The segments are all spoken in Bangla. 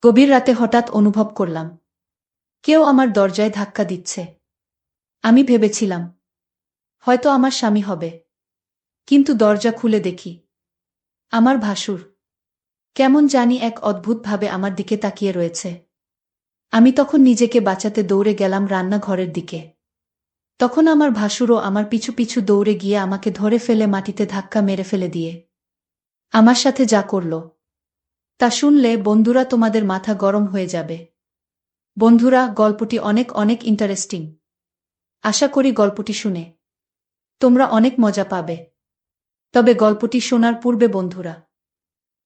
গভীর রাতে হঠাৎ অনুভব করলাম কেউ আমার দরজায় ধাক্কা দিচ্ছে। আমি ভেবেছিলাম হয়তো আমার স্বামী হবে, কিন্তু দরজা খুলে দেখি আমার ভাসুর কেমন জানি এক অদ্ভুতভাবে আমার দিকে তাকিয়ে রয়েছে। আমি তখন নিজেকে বাঁচাতে দৌড়ে গেলাম রান্নাঘরের দিকে। তখন আমার ভাসুরও আমার পিছু পিছু দৌড়ে গিয়ে আমাকে ধরে ফেলে মাটিতে ধাক্কা মেরে ফেলে দিয়ে আমার সাথে যা করল তা শুনলে বন্ধুরা তোমাদের মাথা গরম হয়ে যাবে। বন্ধুরা, গল্পটি অনেক অনেক ইন্টারেস্টিং। আশা করি গল্পটি শুনে তোমরা অনেক মজা পাবে। তবে গল্পটি শোনার পূর্বে বন্ধুরা,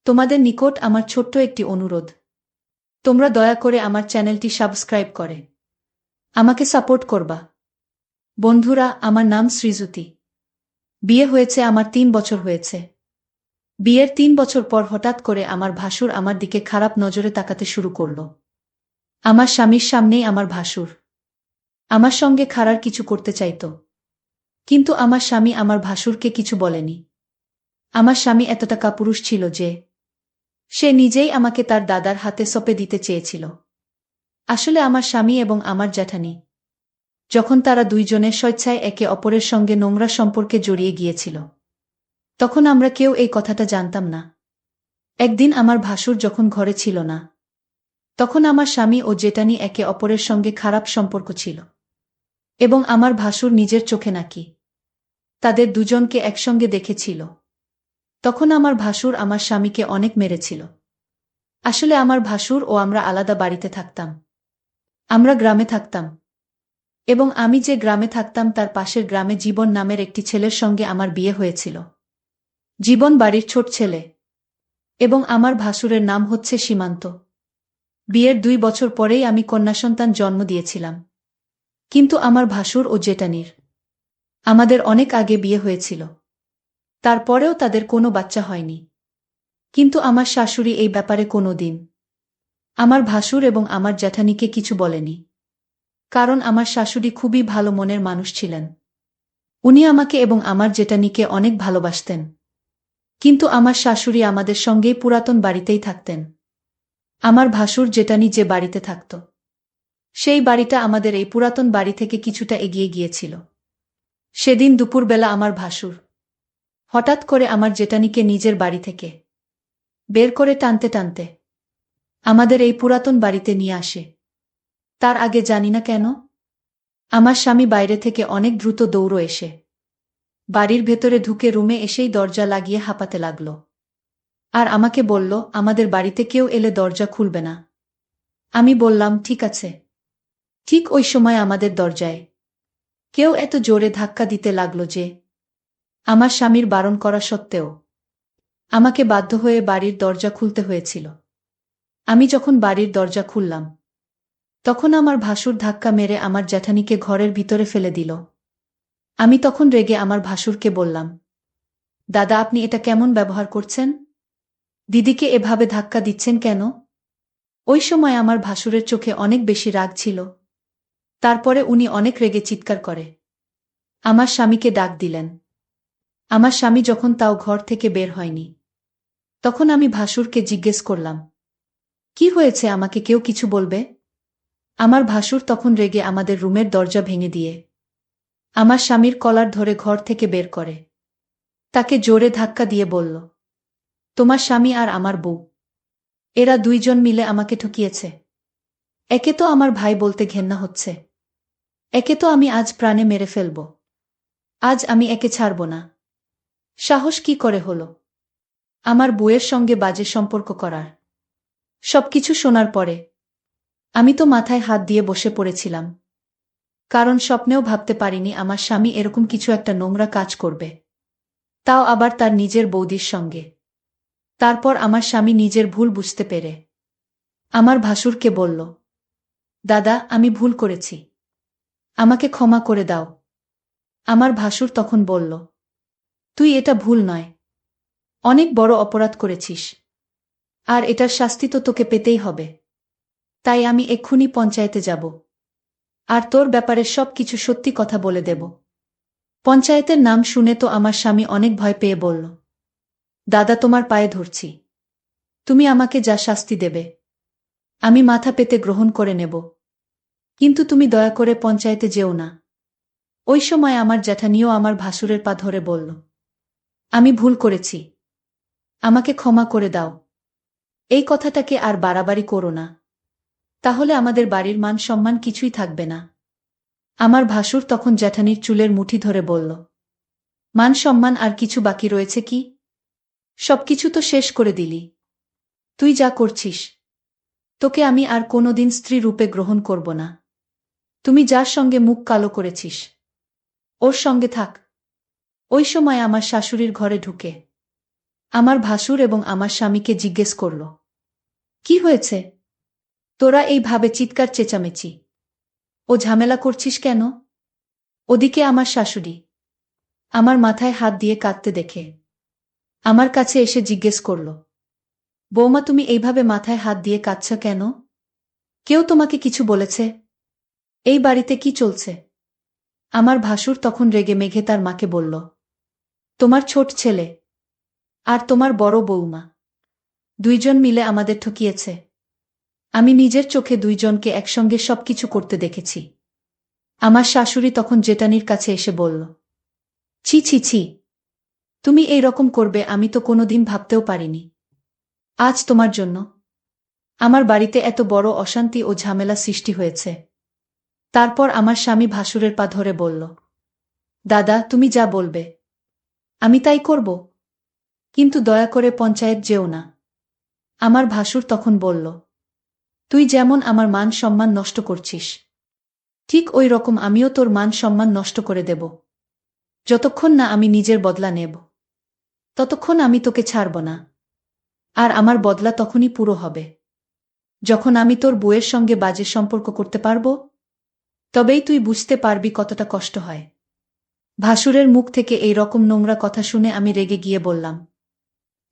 তোমাদের নিকট আমার ছোট্ট একটি অনুরোধ। তোমরা দয়া করে আমার চ্যানেলটি সাবস্ক্রাইব করে আমাকে সাপোর্ট করবা। বন্ধুরা, আমার নাম শ্রীজুতি। বিয়ে হয়েছে আমার 3 বছর হয়েছে। বিয়ের 3 বছর পর হঠাৎ করে আমার ভাসুর আমার দিকে খারাপ নজরে তাকাতে শুরু করল। আমার স্বামীর সামনেই আমার ভাসুর আমার সঙ্গে খারাপ কিছু করতে চাইত, কিন্তু আমার স্বামী আমার ভাসুরকে কিছু বলেনি। আমার স্বামী এতটা কাপুরুষ ছিল যে সে নিজেই আমাকে তার দাদার হাতে সঁপে দিতে চেয়েছিল। আসলে আমার স্বামী এবং আমার জ্যাঠানি যখন তারা দুইজনে স্বেচ্ছায় একে অপরের সঙ্গে নোংরা সম্পর্কে জড়িয়ে গিয়েছিল, তখন আমরা কেউ এই কথাটা জানতাম না। একদিন আমার ভাসুর যখন ঘরে ছিল না, তখন আমার স্বামী ও জেঠানি একে অপরের সঙ্গে খারাপ সম্পর্ক ছিল, এবং আমার ভাসুর নিজের চোখে নাকি তাদের দুজনকে একসঙ্গে দেখেছিল। তখন আমার ভাসুর আমার স্বামীকে অনেক মেরেছিল। আসলে আমার ভাসুর ও আমরা আলাদা বাড়িতে থাকতাম। আমরা গ্রামে থাকতাম, এবং আমি যে গ্রামে থাকতাম তার পাশের গ্রামে জীবন নামের একটি ছেলের সঙ্গে আমার বিয়ে হয়েছিল। জীবন বাড়ির ছোট ছেলে, এবং আমার ভাসুরের নাম হচ্ছে সীমান্ত। বিয়ের 2 বছর পরেই আমি কন্যাসন্তান জন্ম দিয়েছিলাম। কিন্তু আমার ভাসুর ও জেঠানির আমাদের অনেক আগে বিয়ে হয়েছিল। তারপরেও তাদের কোনো বাচ্চা হয়নি। কিন্তু আমার শাশুড়ি এই ব্যাপারে কোনো দিন আমার ভাসুর এবং আমার জ্যাঠানিকে কিছু বলেনি, কারণ আমার শাশুড়ি খুবই ভালো মনের মানুষ ছিলেন। উনি আমাকে এবং আমার জেঠানিকে অনেক ভালোবাসতেন। কিন্তু আমার শাশুড়ি আমাদের সঙ্গেই পুরাতন বাড়িতেই থাকতেন। আমার ভাসুর জেঠানি যে বাড়িতে থাকত, সেই বাড়িটা আমাদের এই পুরাতন বাড়ি থেকে কিছুটা এগিয়ে গিয়েছিল। সেদিন দুপুরবেলা আমার ভাসুর হঠাৎ করে আমার জেঠানিকে নিজের বাড়ি থেকে বের করে টানতে টানতে আমাদের এই পুরাতন বাড়িতে নিয়ে আসে। তার আগে জানি না কেন আমার স্বামী বাইরে থেকে অনেক দ্রুত দৌড়ো এসে বাড়ির ভেতরে ঢুকে রুমে এসেই দরজা লাগিয়ে হাঁপাতে লাগল। আর আমাকে বলল আমাদের বাড়িতে কেউ এলে দরজা খুলবে না। আমি বললাম ঠিক আছে। ঠিক ওই সময় আমাদের দরজায় কেউ এত জোরে ধাক্কা দিতে লাগল যে আমার স্বামীর বারণ করা সত্ত্বেও আমাকে বাধ্য হয়ে বাড়ির দরজা খুলতে হয়েছিল। আমি যখন বাড়ির দরজা খুললাম, তখন আমার ভাসুর ধাক্কা মেরে আমার জ্যাঠানিকে ঘরের ভিতরে ফেলে দিল। আমি তখন রেগে আমার ভাসুরকে বললাম, দাদা, আপনি এটা কেমন ব্যবহার করছেন? দিদিকে এভাবে ধাক্কা দিচ্ছেন কেন? ওই সময় আমার ভাসুরের চোখে অনেক বেশি রাগ ছিল। তারপরে উনি অনেক রেগে চিৎকার করে আমার স্বামীকে ডাক দিলেন। আমার স্বামী যখন তাও ঘর থেকে বের হয়নি, তখন আমি ভাসুরকে জিজ্ঞেস করলাম, কি হয়েছে, আমাকে কেউ কিছু বলবে? আমার ভাসুর তখন রেগে আমাদের রুমের দরজা ভেঙে দিয়ে আমার স্বামীর কলার ধরে ঘর থেকে বের করে তাকে জোরে ধাক্কা দিয়ে বলল, তোমার স্বামী আর আমার বউ, এরা দুইজন মিলে আমাকে ঠকিয়েছে। একে তো আমার ভাই বলতে ঘেন্না হচ্ছে, একে তো আমি আজ প্রাণে মেরে ফেলব। আজ আমি একে ছাড়ব না। সাহস কি করে হলো আমার বউয়ের সঙ্গে বাজে সম্পর্ক করার? সবকিছু শোনার পরে আমি তো মাথায় হাত দিয়ে বসে পড়েছিলাম, কারণ স্বপ্নেও ভাবতে পারিনি আমার স্বামী এরকম কিছু একটা নোংরা কাজ করবে, তাও আবার তার নিজের বৌদির সঙ্গে। তারপর আমার স্বামী নিজের ভুল বুঝতে পেরে আমার ভাসুরকে বলল, দাদা, আমি ভুল করেছি, আমাকে ক্ষমা করে দাও। আমার ভাসুর তখন বলল, তুই এটা ভুল নয়, অনেক বড় অপরাধ করেছিস, আর এটার শাস্তি তো তোকে পেতেই হবে। তাই আমি এক্ষুনি পঞ্চায়েতে যাব, আর তোর ব্যাপারে সব কিছু সত্যি কথা বলে দেব। পঞ্চায়েতের নাম শুনে তো আমার স্বামী অনেক ভয় পেয়ে বলল, দাদা, তোমার পায়ে ধরছি, তুমি আমাকে যা শাস্তি দেবে আমি মাথা পেতে গ্রহণ করে নেব। কিন্তু তুমি দয়া করে পঞ্চায়েতে যেও না। ওই সময় আমার জ্যাঠানিও আমার ভাসুরের পা ধরে বলল, আমি ভুল করেছি, আমাকে ক্ষমা করে দাও। এই কথাটাকে আর বাড়াবাড়ি করো না, তাহলে আমাদের বাড়ির মান সম্মান কিছুই থাকবে না। আমার ভাসুর তখন জ্যাঠানির চুলের মুঠি ধরে বলল, মান সম্মান আর কিছু বাকি রয়েছে কি? সবকিছু তো শেষ করে দিলি। তুই যা করছিস, তোকে আমি আর কোনোদিন স্ত্রী রূপে গ্রহণ করব না। তুমি যার সঙ্গে মুখ কালো করেছিস, ওর সঙ্গে থাক। ওই সময় আমার শাশুড়ির ঘরে ঢুকে আমার ভাসুর এবং আমার স্বামীকে জিজ্ঞেস করল, কি হয়েছে? তোরা এইভাবে চিৎকার চেঁচামেচি ও ঝামেলা করছিস কেন? ওদিকে আমার শাশুড়ি আমার মাথায় হাত দিয়ে কাঁদতে দেখে আমার কাছে এসে জিজ্ঞেস করল, বৌমা তুমি এইভাবে মাথায় হাত দিয়ে কাঁদছ কেন? কেউ তোমাকে কিছু বলেছে? এই বাড়িতে কি চলছে? আমার ভাসুর তখন রেগে মেঘে তার মাকে বলল, তোমার ছোট ছেলে আর তোমার বড় বৌমা দুইজন মিলে আমাদের ঠকিয়েছে। আমি নিজের চোখে দুইজনকে একসঙ্গে সবকিছু করতে দেখেছি। আমার শাশুড়ি তখন জেঠানির কাছে এসে বলল, ছি ছি ছি, তুমি এই রকম করবে আমি তো কোনোদিন ভাবতেও পারিনি। আজ তোমার জন্য আমার বাড়িতে এত বড় অশান্তি ও ঝামেলা সৃষ্টি হয়েছে। তারপর আমার স্বামী ভাসুরের পা ধরে বলল, দাদা তুমি যা বলবে আমি তাই করব, কিন্তু দয়া করে পঞ্চায়েত যেও না। আমার ভাসুর তখন বলল, তুই যেমন আমার মান সম্মান নষ্ট করছিস, ঠিক ওই রকম আমিও তোর মান সম্মান নষ্ট করে দেব। যতক্ষণ না আমি নিজের বদলা নেব, ততক্ষণ আমি তোকে ছাড়ব না। আর আমার বদলা তখনই পুরো হবে, যখন আমি তোর বউয়ের সঙ্গে বাজে সম্পর্ক করতে পারব। তবেই তুই বুঝতে পারবি কতটা কষ্ট হয়। ভাসুরের মুখ থেকে এই রকম নোংরা কথা শুনে আমি রেগে গিয়ে বললাম,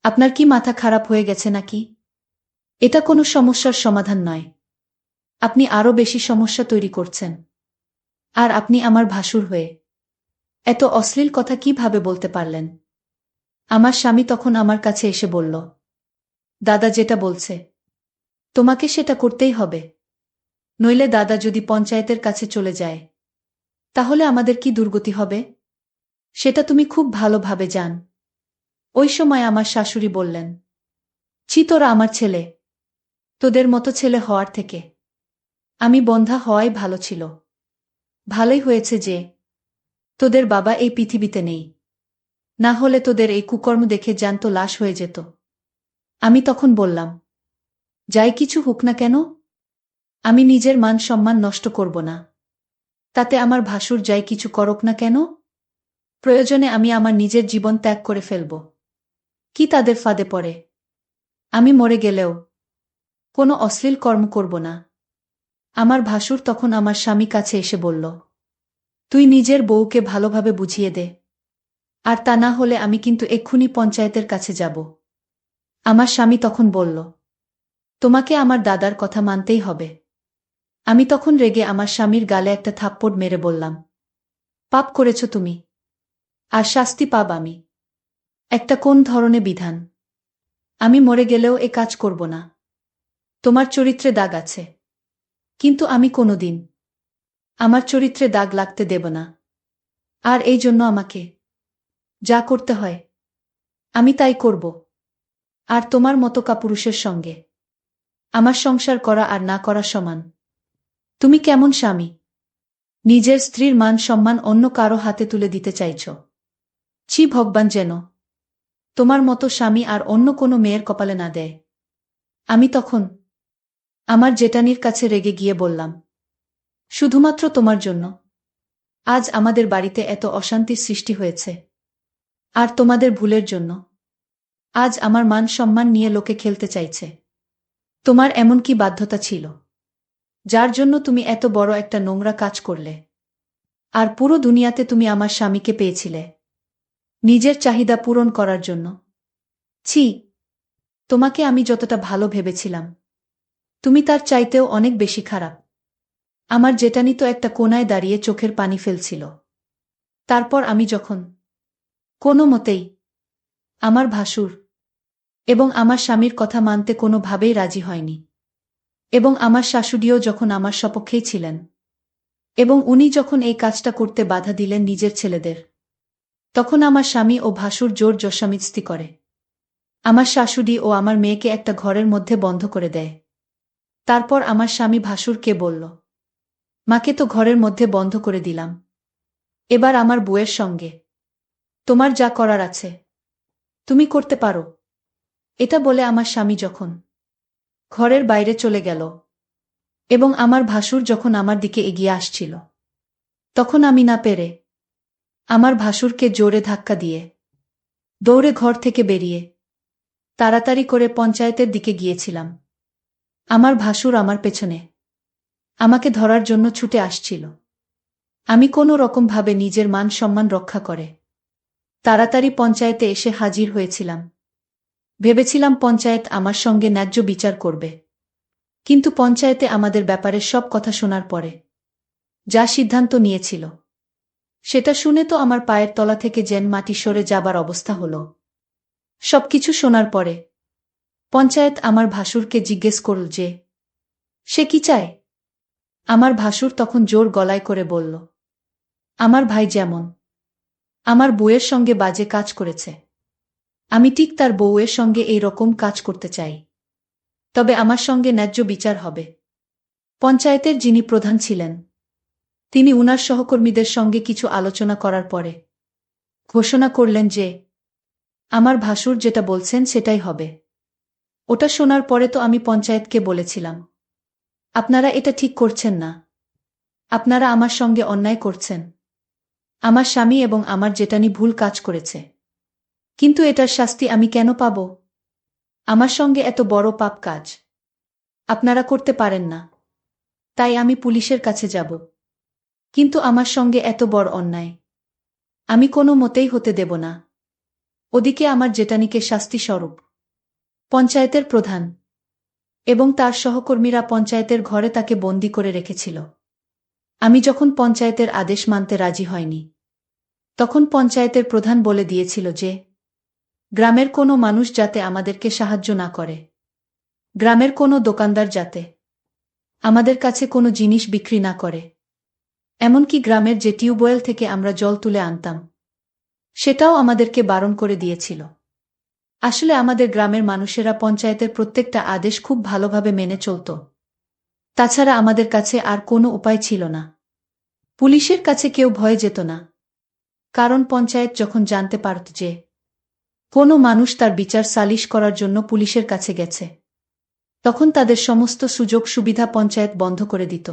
আপনার কি মাথা খারাপ হয়ে গেছে নাকি? এটা কোনো সমস্যার সমাধান নয়। আপনি আরও বেশি সমস্যা তৈরি করছেন। আর আপনি আমার ভাসুর হয়ে এত অশ্লীল কথা কিভাবে বলতে পারলেন? আমার স্বামী তখন আমার কাছে এসে বলল, দাদা যেটা বলছে তোমাকে সেটা করতেই হবে, নইলে দাদা যদি পঞ্চায়েতের কাছে চলে যায় তাহলে আমাদের কি দুর্গতি হবে সেটা তুমি খুব ভালোভাবে জান। ওই সময় আমার শাশুড়ি বললেন, ছি তোরা আমার ছেলে, তোদের মতো ছেলে হওয়ার থেকে আমি বন্ধ্যা হওয়াই ভালো ছিল। ভালোই হয়েছে যে তোদের বাবা এই পৃথিবীতে নেই, না হলে তোদের এই কুকর্ম দেখে জ্যান্ত লাশ হয়ে যেত। আমি তখন বললাম, যাই কিছু হোক না কেন, আমি নিজের মান সম্মান নষ্ট করব না। তাতে আমার ভাসুর যাই কিছু করুক না কেন, প্রয়োজনে আমি আমার নিজের জীবন ত্যাগ করে ফেলব। কি তাদের ফাঁদে পড়ে আমি মরে গেলেও কোনো অশ্লীল কর্ম করব না। আমার ভাসুর তখন আমার স্বামী কাছে এসে বলল, তুই নিজের বউকে ভালোভাবে বুঝিয়ে দে, আর তা না হলে আমি কিন্তু এক্ষুনি পঞ্চায়েতের কাছে যাব। আমার স্বামী তখন বলল, তোমাকে আমার দাদার কথা মানতেই হবে। আমি তখন রেগে আমার স্বামীর গালে একটা থাপ্পড় মেরে বললাম, পাপ করেছ তুমি, আর শাস্তি পাব আমি। একটা কোন ধরনের বিধান? আমি মরে গেলেও এ কাজ করব না। তোমার চরিত্রে দাগ আছে, কিন্তু আমি কোনোদিন আমার চরিত্রে দাগ লাগতে দেব না। আর এই জন্য আমাকে যা করতে হয় আমি তাই করব। আর তোমার মতো কাপুরুষের সঙ্গে আমার সংসার করা আর না করা সমান। তুমি কেমন স্বামী? নিজের স্ত্রীর মান সম্মান অন্য কারো হাতে তুলে দিতে চাইছ। ছি ভগবান যেন তোমার মতো স্বামী আর অন্য কোনো মেয়ের কপালে না দেয়। আমি তখন আমার জেঠানির কাছে রেগে গিয়ে বললাম, শুধুমাত্র তোমার জন্য আজ আমাদের বাড়িতে এত অশান্তির সৃষ্টি হয়েছে, আর তোমাদের ভুলের জন্য আজ আমার মান সম্মান নিয়ে লোকে খেলতে চাইছে। তোমার এমন কি বাধ্যতা ছিল যার জন্য তুমি এত বড় একটা নোংরা কাজ করলে? আর পুরো দুনিয়াতে তুমি আমার স্বামীকে পেয়েছিলে নিজের চাহিদা পূরণ করার জন্য। ছি, তোমাকে আমি যতটা ভালো ভেবেছিলাম তুমি তার চাইতেও অনেক বেশি খারাপ। আমার জেঠানি তো একটা কোনায় দাঁড়িয়ে চোখের পানি ফেলছিল। তারপর আমি যখন কোনো মতেই আমার ভাসুর এবং আমার স্বামীর কথা মানতে কোনোভাবেই রাজি হয়নি, এবং আমার শাশুড়িও যখন আমার সপক্ষেই ছিলেন এবং উনি যখন এই কাজটা করতে বাধা দিলেন নিজের ছেলেদের, তখন আমার স্বামী ও ভাসুর জোর জস্বামিস্তি করে আমার শাশুড়ি ও আমার মেয়েকে একটা ঘরের মধ্যে বন্ধ করে দেয়। তারপর আমার স্বামী ভাসুরকে বলল, মাকে তো ঘরের মধ্যে বন্ধ করে দিলাম, এবার আমার বউয়ের সঙ্গে তোমার যা করার আছে তুমি করতে পারো। এটা বলে আমার স্বামী যখন ঘরের বাইরে চলে গেল এবং আমার ভাসুর যখন আমার দিকে এগিয়ে আসছিল, তখন আমি না পেরে আমার ভাসুরকে জোরে ধাক্কা দিয়ে দৌড়ে ঘর থেকে বেরিয়ে তাড়াতাড়ি করে পঞ্চায়েতের দিকে গিয়েছিলাম। আমার ভাসুর আমার পেছনে আমাকে ধরার জন্য ছুটে আসছিল। আমি কোনো রকমভাবে নিজের মান সম্মান রক্ষা করে তাড়াতাড়ি পঞ্চায়েতে এসে হাজির হয়েছিলাম। ভেবেছিলাম পঞ্চায়েত আমার সঙ্গে ন্যায্য বিচার করবে, কিন্তু পঞ্চায়েতে আমাদের ব্যাপারে সব কথা শোনার পরে যা সিদ্ধান্ত নিয়েছিল সেটা শুনে তো আমার পায়ের তলা থেকে যেন মাটি সরে যাবার অবস্থা হলো। সবকিছু শোনার পরে পঞ্চায়েত আমার ভাসুরকে জিজ্ঞেস করল যে সে কি চায়। আমার ভাসুর তখন জোর গলায় করে বলল, আমার ভাই যেমন আমার বউয়ের সঙ্গে বাজে কাজ করেছে, আমি ঠিক তার বউয়ের সঙ্গে এই রকম কাজ করতে চাই, তবে আমার সঙ্গে ন্যায্য বিচার হবে। পঞ্চায়েতের যিনি প্রধান ছিলেন তিনি উনার সহকর্মীদের সঙ্গে কিছু আলোচনা করার পরে ঘোষণা করলেন যে আমার ভাসুর যেটা বলছেন সেটাই হবে। ওটা শোনার পরে তো আমি পঞ্চায়েতকে বলেছিলাম, আপনারা এটা ঠিক করছেন না, আপনারা আমার সঙ্গে অন্যায় করছেন। আমার স্বামী এবং আমার জেঠানি ভুল কাজ করেছে, কিন্তু এটার শাস্তি আমি কেন পাব? আমার সঙ্গে এত বড় পাপ কাজ আপনারা করতে পারেন না, তাই আমি পুলিশের কাছে যাব, কিন্তু আমার সঙ্গে এত বড় অন্যায় আমি কোনো মতেই হতে দেব না। ওদিকে আমার জেঠানিকে শাস্তি স্বরূপ পঞ্চায়েতের প্রধান এবং তার সহকর্মীরা পঞ্চায়েতের ঘরে তাকে বন্দী করে রেখেছিল। আমি যখন পঞ্চায়েতের আদেশ মানতে রাজি হয়নি, তখন পঞ্চায়েতের প্রধান বলে দিয়েছিল যে গ্রামের কোনো মানুষ যাতে আমাদেরকে সাহায্য না করে, গ্রামের কোনো দোকানদার যাতে আমাদের কাছে কোনো জিনিস বিক্রি না করে, এমনকি গ্রামের যে টিউবওয়েল থেকে আমরা জল তুলে আনতাম সেটাও আমাদেরকে বারণ করে দিয়েছিল। আসলে আমাদের গ্রামের মানুষেরা পঞ্চায়েতের প্রত্যেকটা আদেশ খুব ভালোভাবে মেনে চলত। তাছাড়া আমাদের কাছে আর কোনো উপায় ছিল না। পুলিশের কাছে কেউ ভয়ে যেত না, কারণ পঞ্চায়েত যখন জানতে পারত যে কোনো মানুষ তার বিচার সালিশ করার জন্য পুলিশের কাছে গেছে, তখন তাদের সমস্ত সুযোগ সুবিধা পঞ্চায়েত বন্ধ করে দিত।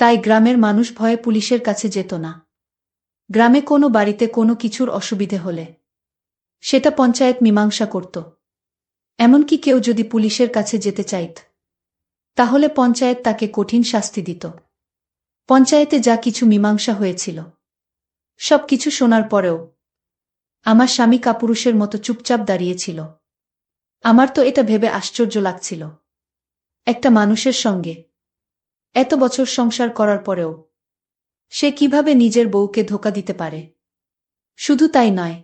তাই গ্রামের মানুষ ভয়ে পুলিশের কাছে যেত না। গ্রামে কোনো বাড়িতে কোনো কিছুর অসুবিধে হলে সেটা পঞ্চায়েত মীমাংসা করত। এমনকি কেউ যদি পুলিশের কাছে যেতে চাইত, তাহলে পঞ্চায়েত তাকে কঠিন শাস্তি দিত। পঞ্চায়েতে যা কিছু মীমাংসা হয়েছিল সব কিছু শোনার পরেও আমার স্বামী কাপুরুষের মতো চুপচাপ দাঁড়িয়েছিল। আমার তো এটা ভেবে আশ্চর্য লাগছিল, একটা মানুষের সঙ্গে এত বছর সংসার করার পরেও সে কিভাবে নিজের বউকে ধোঁকা দিতে পারে। শুধু তাই নয়,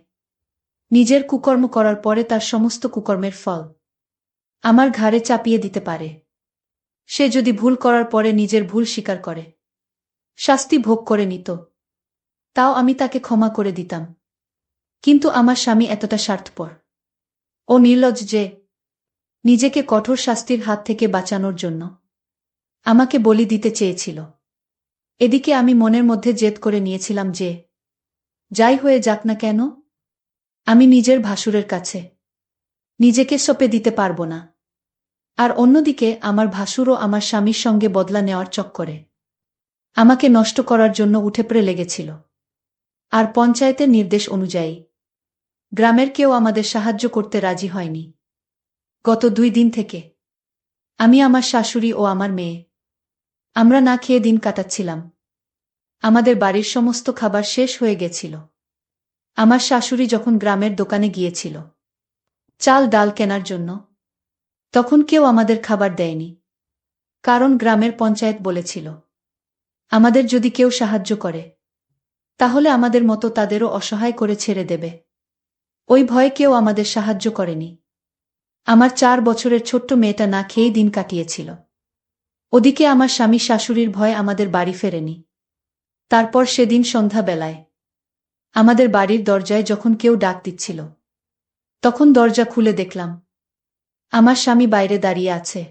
নিজের কুকর্ম করার পরে তার সমস্ত কুকর্মের ফল আমার ঘাড়ে চাপিয়ে দিতে পারে। সে যদি ভুল করার পরে নিজের ভুল স্বীকার করে শাস্তি ভোগ করে নিত, তাও আমি তাকে ক্ষমা করে দিতাম। কিন্তু আমার স্বামী এতটা স্বার্থপর ও নির্লজ্জ যে নিজেকে কঠোর শাস্তির হাত থেকে বাঁচানোর জন্য আমাকে বলি দিতে চেয়েছিল। এদিকে আমি মনের মধ্যে জেদ করে নিয়েছিলাম যে যাই হয়ে যাক না কেন, আমি নিজের ভাসুরের কাছে নিজেকে সঁপে দিতে পারব না। আর অন্যদিকে আমার ভাসুরও আমার স্বামীর সঙ্গে বদলা নেওয়ার চক্করে আমাকে নষ্ট করার জন্য উঠে পড়ে লেগেছিল। আর পঞ্চায়েতের নির্দেশ অনুযায়ী গ্রামের কেউ আমাদের সাহায্য করতে রাজি হয়নি। গত 2 দিন থেকে আমি, আমার শাশুড়ি ও আমার মেয়ে আমরা না খেয়ে দিন কাটাচ্ছিলাম। আমাদের বাড়ির সমস্ত খাবার শেষ হয়ে গেছিল। আমার শাশুড়ি যখন গ্রামের দোকানে গিয়েছিল চাল ডাল কেনার জন্য, তখন কেউ আমাদের খাবার দেয়নি, কারণ গ্রামের পঞ্চায়েত বলেছিল আমাদের যদি কেউ সাহায্য করে তাহলে আমাদের মতো তাদেরও অসহায় করে ছেড়ে দেবে। ওই ভয়ে কেউ আমাদের সাহায্য করেনি। আমার 4 বছরের ছোট্ট মেয়েটা না খেয়েই দিন কাটিয়েছিল। ওদিকে আমার স্বামী শাশুড়ির ভয় আমাদের বাড়ি ফেরেনি। তারপর সেদিন সন্ধ্যাবেলায় আমাদের বাড়ির দরজায় যখন কেউ ডাক দিচ্ছিল, তখন দরজা খুলে দেখলাম আমার স্বামী বাইরে দাঁড়িয়ে আছে।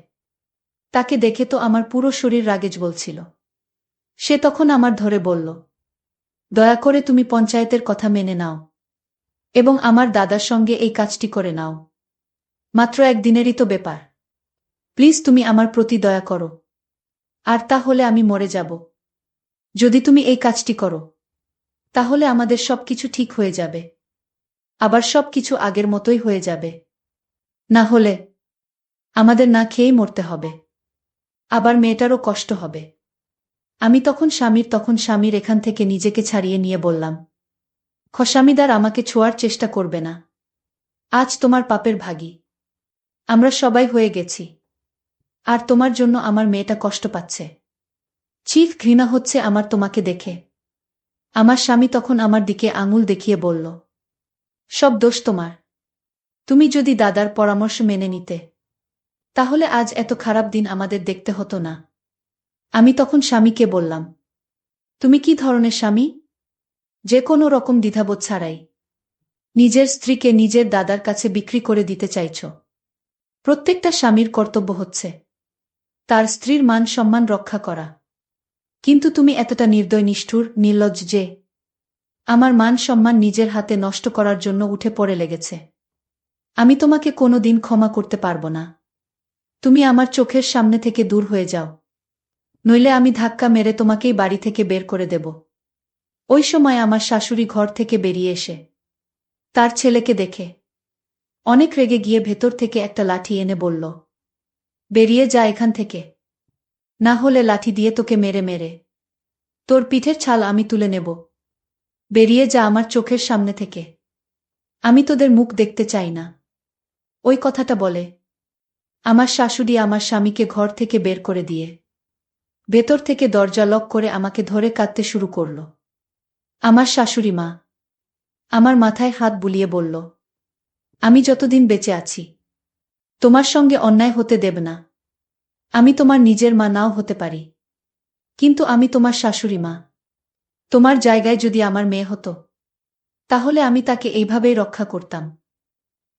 তাকে দেখে তো আমার পুরো শরীর রাগে জ্বলছিল। সে তখন আমার ধরে বলল, দয়া করে তুমি পঞ্চায়েতের কথা মেনে নাও এবং আমার দাদার সঙ্গে এই কাজটি করে নাও। মাত্র একদিনেরই তো ব্যাপার। প্লিজ তুমি আমার প্রতি দয়া করো, আর তাহলে আমি মরে যাব। যদি তুমি এই কাজটি করো, তাহলে আমাদের সবকিছু ঠিক হয়ে যাবে, আবার সবকিছু আগের মতোই হয়ে যাবে। না হলে আমাদের না খেয়েই মরতে হবে, আবার মেয়েটারও কষ্ট হবে। আমি তখন স্বামীর এখান থেকে নিজেকে ছাড়িয়ে নিয়ে বললাম, স্বামীদার আমাকে ছোঁয়ার চেষ্টা করবে না। আজ তোমার পাপের ভাগী আমরা সবাই হয়ে গেছি, আর তোমার জন্য আমার মেয়েটা কষ্ট পাচ্ছে। চিফ ঘৃণা হচ্ছে আমার তোমাকে দেখে। আমার স্বামী তখন আমার দিকে আঙুল দেখিয়ে বলল, সব দোষ তোমার। তুমি যদি দাদার পরামর্শ মেনে নিতে, তাহলে আজ এত খারাপ দিন আমাদের দেখতে হতো না। আমি তখন স্বামীকে বললাম, তুমি কি ধরনের স্বামী, যে কোনো রকম দ্বিধাবোধ ছাড়াই নিজের স্ত্রীকে নিজের দাদার কাছে বিক্রি করে দিতে চাইছ? প্রত্যেকটা স্বামীর কর্তব্য হচ্ছে তার স্ত্রীর মান সম্মান রক্ষা করা, কিন্তু তুমি এতটা নির্দয় নিষ্ঠুর নির্লজ্জ যে আমার মান সম্মান নিজের হাতে নষ্ট করার জন্য উঠে পড়ে লেগেছে। আমি তোমাকে কোনো দিন ক্ষমা করতে পারবো না। তুমি আমার চোখের সামনে থেকে দূর হয়ে যাও, নইলে আমি ধাক্কা মেরে তোমাকেই বাড়ি থেকে বের করে দেব। ওই সময় আমার শাশুড়ি ঘর থেকে বেরিয়ে এসে তার ছেলেকে দেখে অনেক রেগে গিয়ে ভেতর থেকে একটা লাঠি এনে বলল, বেরিয়ে যা এখান থেকে, না হলে লাঠি দিয়ে তোকে মেরে মেরে তোর পিঠের ছাল আমি তুলে নেব। বেরিয়ে যা আমার চোখের সামনে থেকে, আমি তোদের মুখ দেখতে চাই না। ওই কথাটা বলে আমার শাশুড়ি আমার স্বামীকে ঘর থেকে বের করে দিয়ে ভেতর থেকে দরজা লক করে আমাকে ধরে কাঁদতে শুরু করল। আমার শাশুড়ি মা আমার মাথায় হাত বুলিয়ে বলল, আমি যতদিন বেঁচে আছি তোমার সঙ্গে অন্যায় হতে দেব না। আমি তোমার নিজের মা নাও হতে পারি, কিন্তু আমি তোমার শাশুড়ি মা। তোমার জায়গায় যদি আমার মেয়ে হতো, তাহলে আমি তাকে এইভাবেই রক্ষা করতাম।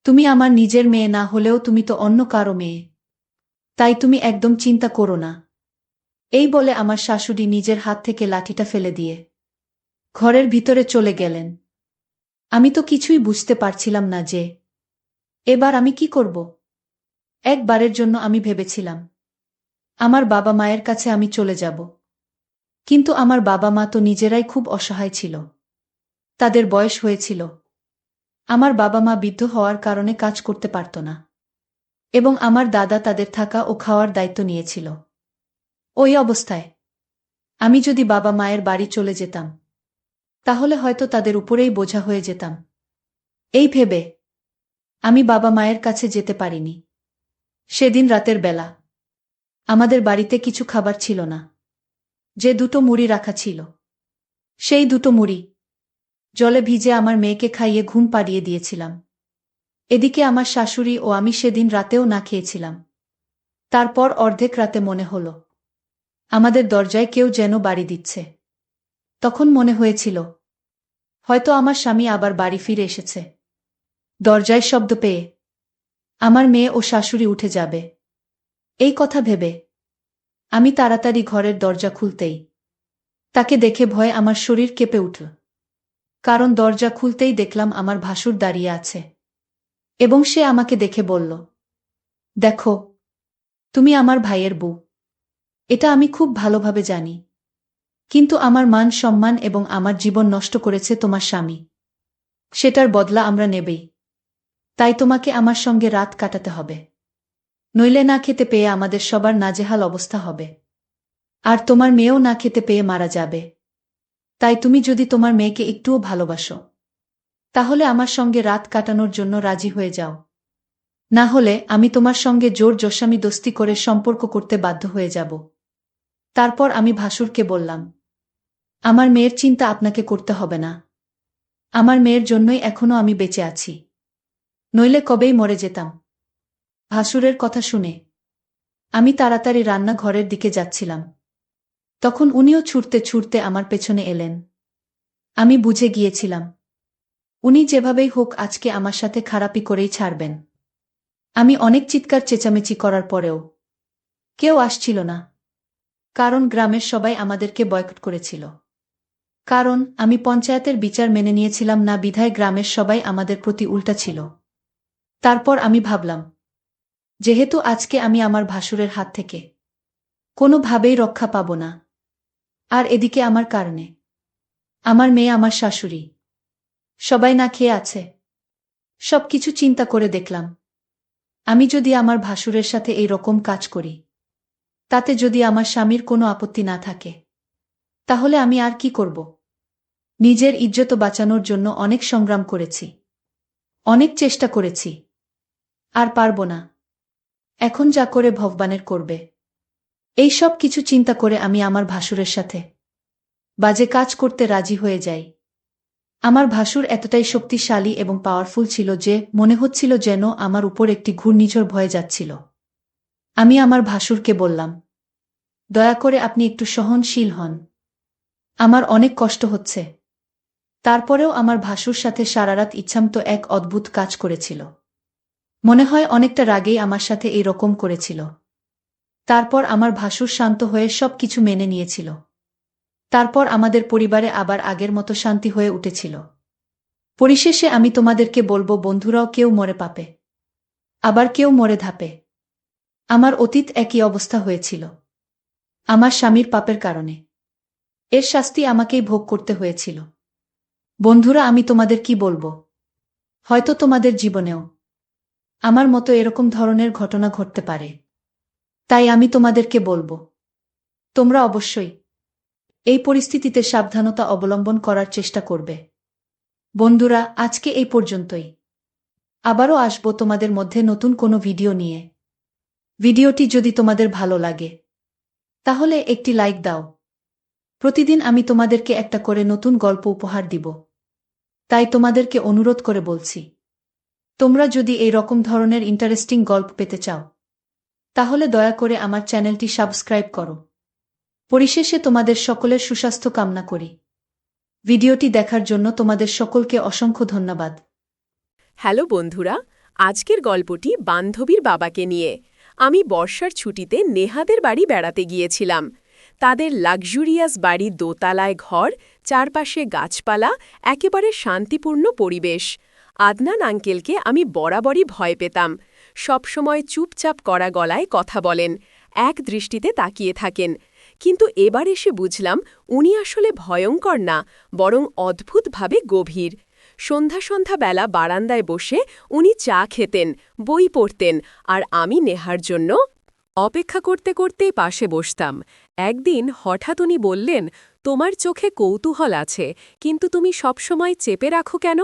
তুমি আমার নিজের মেয়ে না হলেও তুমি তো অন্য কারো মেয়ে, তাই তুমি একদম চিন্তা করো না। এই বলে আমার শাশুড়ি নিজের হাত থেকে লাঠিটা ফেলে দিয়ে ঘরের ভিতরে চলে গেলেন। আমি তো কিছুই বুঝতে পারছিলাম না যে এবার আমি কি করব। একবারের জন্য আমি ভেবেছিলাম আমার বাবা মায়ের কাছে আমি চলে যাব, কিন্তু আমার বাবা মা তো নিজেরাই খুব অসহায় ছিল। তাদের বয়স হয়েছিল। আমার বাবা মা বৃদ্ধ হওয়ার কারণে কাজ করতে পারত না, এবং আমার দাদা তাদের থাকা ও খাওয়ার দায়িত্ব নিয়েছিল। ওই অবস্থায় আমি যদি বাবা মায়ের বাড়ি চলে যেতাম, তাহলে হয়তো তাদের উপরেই বোঝা হয়ে যেতাম। এই ভেবে আমি বাবা মায়ের কাছে যেতে পারিনি। সেদিন রাতের বেলা আমাদের বাড়িতে কিছু খাবার ছিল না। যে দুটো মুড়ি রাখা ছিল, সেই দুটো মুড়ি জলে ভিজে আমার মেয়েকে খাইয়ে ঘুম পাড়িয়ে দিয়েছিলাম। এদিকে আমার শাশুড়ি ও আমি সেদিন রাতেও না খেয়েছিলাম। তারপর অর্ধেক রাতে মনে হল আমাদের দরজায় কেউ যেন বাড়ি দিচ্ছে। তখন মনে হয়েছিল হয়তো আমার স্বামী আবার বাড়ি ফিরে এসেছে। দরজায় শব্দ পেয়ে আমার মেয়ে ও শাশুড়ি উঠে যাবে, এই কথা ভেবে আমি তাড়াতাড়ি ঘরের দরজা খুলতেই তাকে দেখে ভয়ে আমার শরীর কেঁপে উঠল। কারণ দরজা খুলতেই দেখলাম আমার ভাসুর দাঁড়িয়ে আছে, এবং সে আমাকে দেখে বলল, দেখো, তুমি আমার ভাইয়ের বউ। এটা আমি খুব ভালোভাবে জানি, কিন্তু আমার মান সম্মান এবং আমার জীবন নষ্ট করেছে তোমার স্বামী। সেটার বদলা আমরা নেবেই। তাই তোমাকে আমার সঙ্গে রাত কাটাতে হবে, নইলে না খেতে পেয়ে আমাদের সবার নাজেহাল অবস্থা হবে, আর তোমার মেয়েও না খেতে পেয়ে মারা যাবে। তাই তুমি যদি তোমার মেয়েকে একটুও ভালোবাসো, তাহলে আমার সঙ্গে রাত কাটানোর জন্য রাজি হয়ে যাও। না হলে আমি তোমার সঙ্গে জোর জস্বামি দোস্তি করে সম্পর্ক করতে বাধ্য হয়ে যাব। তারপর আমি ভাসুরকে বললাম, আমার মেয়ের চিন্তা আপনাকে করতে হবে না। আমার মেয়ের জন্যই এখনো আমি বেঁচে আছি, নইলে কবেই মরে যেতাম। ভাসুরের কথা শুনে আমি তাড়াতাড়ি রান্নাঘরের দিকে যাচ্ছিলাম। তখন উনিও ছুটতে ছুটতে আমার পেছনে এলেন। আমি বুঝে গিয়েছিলাম উনি যেভাবেই হোক আজকে আমার সাথে খারাপই করেই ছাড়বেন। আমি অনেক চিৎকার চেঁচামেচি করার পরেও কেউ আসছিল না। কারণ গ্রামের সবাই আমাদেরকে বয়কট করেছিল। কারণ আমি পঞ্চায়েতের বিচার মেনে নিয়েছিলাম না, বিধায় গ্রামের সবাই আমাদের প্রতি উল্টা ছিল। তারপর আমি ভাবলাম, যেহেতু আজকে আমি আমার ভাসুরের হাত থেকে কোনোভাবেই রক্ষা পাব না, আর এদিকে আমার কারণে আমার মেয়ে, আমার শাশুড়ি সবাই না খেয়ে আছে, সবকিছু চিন্তা করে দেখলাম আমি যদি আমার ভাসুরের সাথে এই রকম কাজ করি, তাতে যদি আমার স্বামীর কোনো আপত্তি না থাকে, তাহলে আমি আর কি করব? নিজের ইজ্জত বাঁচানোর জন্য অনেক সংগ্রাম করেছি, অনেক চেষ্টা করেছি, আর পারব না। এখন যা করে ভগবানের করবে। এই সব কিছু চিন্তা করে আমি আমার ভাসুরের সাথে বাজে কাজ করতে রাজি হয়ে যাই। আমার ভাসুর এতটাই শক্তিশালী এবং পাওয়ারফুল ছিল যে মনে হচ্ছিল যেন আমার উপর একটি ঘূর্ণিঝড় বয়ে যাচ্ছিল। আমি আমার ভাসুরকে বললাম, দয়া করে আপনি একটু সহনশীল হন, আমার অনেক কষ্ট হচ্ছে। তারপরেও আমার ভাসুর সাথে সারারাত ইচ্ছামতো এক অদ্ভুত কাজ করেছিল। মনে হয় অনেকটা রাগেই আমার সাথে এই রকম করেছিল। তারপর আমার ভাসুর শান্ত হয়ে সব কিছু মেনে নিয়েছিল। তারপর আমাদের পরিবারে আবার আগের মতো শান্তি হয়ে উঠেছিল। পরিশেষে আমি তোমাদেরকে বলবো, বন্ধুরাও কেউ মরে পাপে, আবার কেউ মরে ধাপে। আমার অতীত একই অবস্থা হয়েছিল আমার স্বামীর পাপের কারণে। এর শাস্তি আমাকেই ভোগ করতে হয়েছিল। বন্ধুরা, আমি তোমাদের কি বলবো, হয়তো তোমাদের জীবনেও আমার মতো এরকম ধরনের ঘটনা ঘটতে পারে। তাই আমি তোমাদেরকে বলবো, তোমরা অবশ্যই এই পরিস্থিতিতে সাবধানতা অবলম্বন করার চেষ্টা করবে। বন্ধুরা, আজকে এই পর্যন্তই। আবারও আসবো তোমাদের মধ্যে নতুন কোনো ভিডিও নিয়ে। ভিডিওটি যদি তোমাদের ভালো লাগে, তাহলে একটি লাইক দাও। প্রতিদিন আমি তোমাদেরকে একটা করে নতুন গল্প উপহার দিব। তাই তোমাদেরকে অনুরোধ করে বলছি, তোমরা যদি এই রকম ধরনের ইন্টারেস্টিং গল্প পেতে চাও, তাহলে দয়া করে আমার চ্যানেলটি সাবস্ক্রাইব করো। পরিশেষে তোমাদের সকলের সুস্বাস্থ্য কামনা করি। ভিডিওটি দেখার জন্য তোমাদের সকলকে অসংখ্য ধন্যবাদ। হ্যালো বন্ধুরা, আজকের গল্পটি বান্ধবীর বাবাকে নিয়ে। আমি বর্ষার ছুটিতে নেহাদের বাড়ি বেড়াতে গিয়েছিলাম। তাদের লাক্সুরিয়াস বাড়ি, দোতলায় ঘর, চারপাশে গাছপালা, একেবারে শান্তিপূর্ণ পরিবেশ। আদনান আঙ্কেলকে আমি বরাবরই ভয় পেতাম। সবসময় চুপচাপ করা গলায় কথা বলেন, এক দৃষ্টিতে তাকিয়ে থাকেন। কিন্তু এবার এসে বুঝলাম উনি আসলে ভয়ঙ্কর না, বরং অদ্ভুতভাবে গভীর। সন্ধ্যা বেলা বারান্দায় বসে উনি চা খেতেন, বই পড়তেন, আর আমি নেহার জন্য অপেক্ষা করতে করতেই পাশে বসতাম। একদিন হঠাৎ উনি বললেন, তোমার চোখে কৌতূহল আছে, কিন্তু তুমি সবসময় চেপে রাখো কেন?